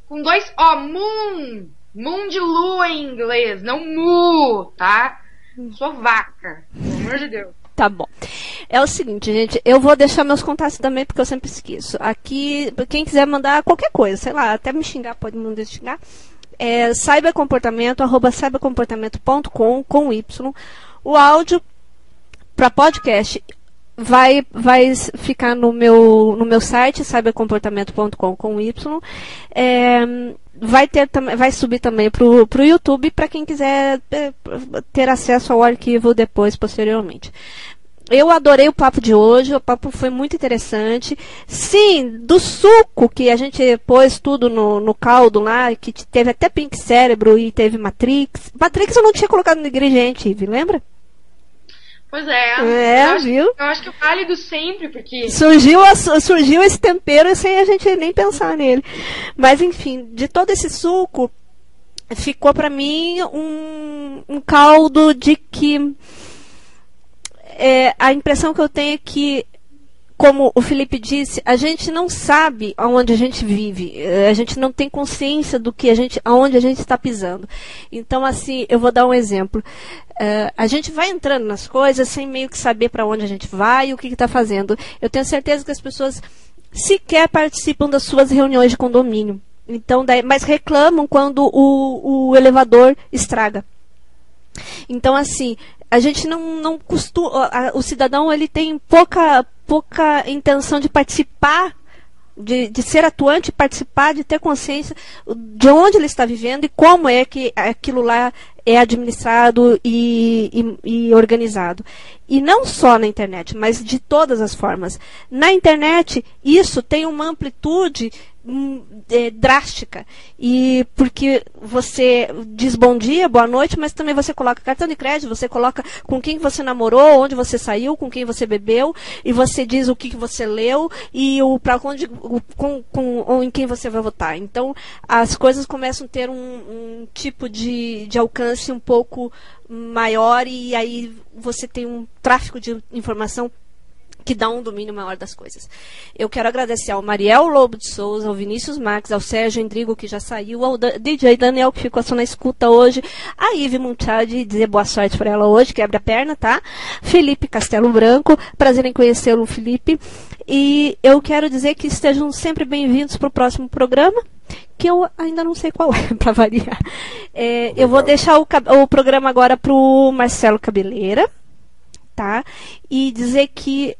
Com 2 O. Moon. Moon de lua em inglês, não mu, tá? Sou vaca, pelo amor de Deus. Tá bom. É o seguinte, gente, eu vou deixar meus contatos também, porque eu sempre esqueço. Aqui, quem quiser mandar qualquer coisa, sei lá, até me xingar, pode me xingar. Cybercomportamento, @cybercomportamento.com, com Y. O áudio para podcast vai ficar no meu site, cybercomportamento.com, com Y. Vai subir também pro YouTube, para quem quiser ter acesso ao arquivo depois, posteriormente. Eu adorei o papo de hoje, o papo foi muito interessante. Sim, do suco que a gente pôs tudo no caldo lá, que teve até Pink Cérebro e teve Matrix. Matrix eu não tinha colocado no ingrediente, Ivy, lembra? Pois é. Viu? Eu acho que o válido sempre, porque... Surgiu esse tempero sem a gente nem pensar nele. Mas, enfim, de todo esse suco, ficou pra mim um caldo de que... a impressão que eu tenho é que como o Felipe disse, a gente não sabe aonde a gente vive, a gente não tem consciência do que aonde a gente está pisando. Então, assim, eu vou dar um exemplo. A gente vai entrando nas coisas sem meio que saber para onde a gente vai e o que está fazendo. Eu tenho certeza que as pessoas sequer participam das suas reuniões de condomínio. Então, mas reclamam quando o elevador estraga. Então, assim, a gente não costuma. O cidadão ele tem pouca intenção de participar, de ser atuante, participar, de ter consciência de onde ele está vivendo e como é que aquilo lá é administrado e organizado. E não só na internet, mas de todas as formas. Na internet, isso tem uma amplitude drástica, e porque você diz bom dia, boa noite, mas também você coloca cartão de crédito, você coloca com quem você namorou, onde você saiu, com quem você bebeu, e você diz o que você leu e para onde, em quem você vai votar. Então as coisas começam a ter um tipo de alcance um pouco maior, e aí você tem um tráfico de informação que dá um domínio maior das coisas. Eu quero agradecer ao Mariel Lobo de Souza, ao Vinícius Marques, ao Sérgio Endrigo, que já saiu, ao DJ Daniel, que ficou só na escuta hoje, a Ive Munchadi, dizer boa sorte para ela hoje, quebra a perna, tá? Felipe Castelo Branco, prazer em conhecê-lo, Felipe. E eu quero dizer que estejam sempre bem-vindos para o próximo programa, que eu ainda não sei qual é, para variar. Eu vou deixar o programa agora para o Marcelo Cabeleira, tá? E dizer que,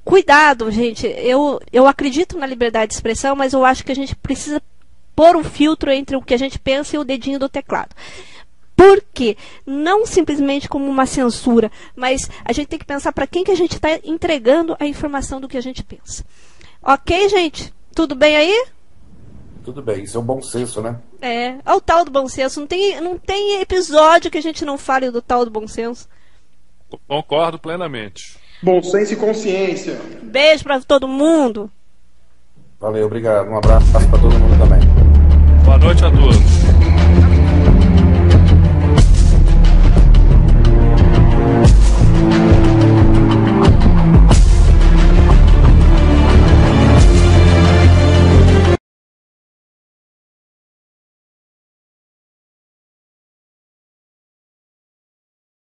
cuidado, gente, eu acredito na liberdade de expressão, mas eu acho que a gente precisa pôr um filtro entre o que a gente pensa e o dedinho do teclado. Por quê? Não simplesmente como uma censura, mas a gente tem que pensar para quem que a gente está entregando a informação do que a gente pensa. Ok, gente? Tudo bem aí? Tudo bem, isso é um bom senso, né? É o tal do bom senso. Não tem episódio que a gente não fale do tal do bom senso. Concordo plenamente. Bom senso e consciência. Beijo para todo mundo. Valeu, obrigado. Um abraço para todo mundo também.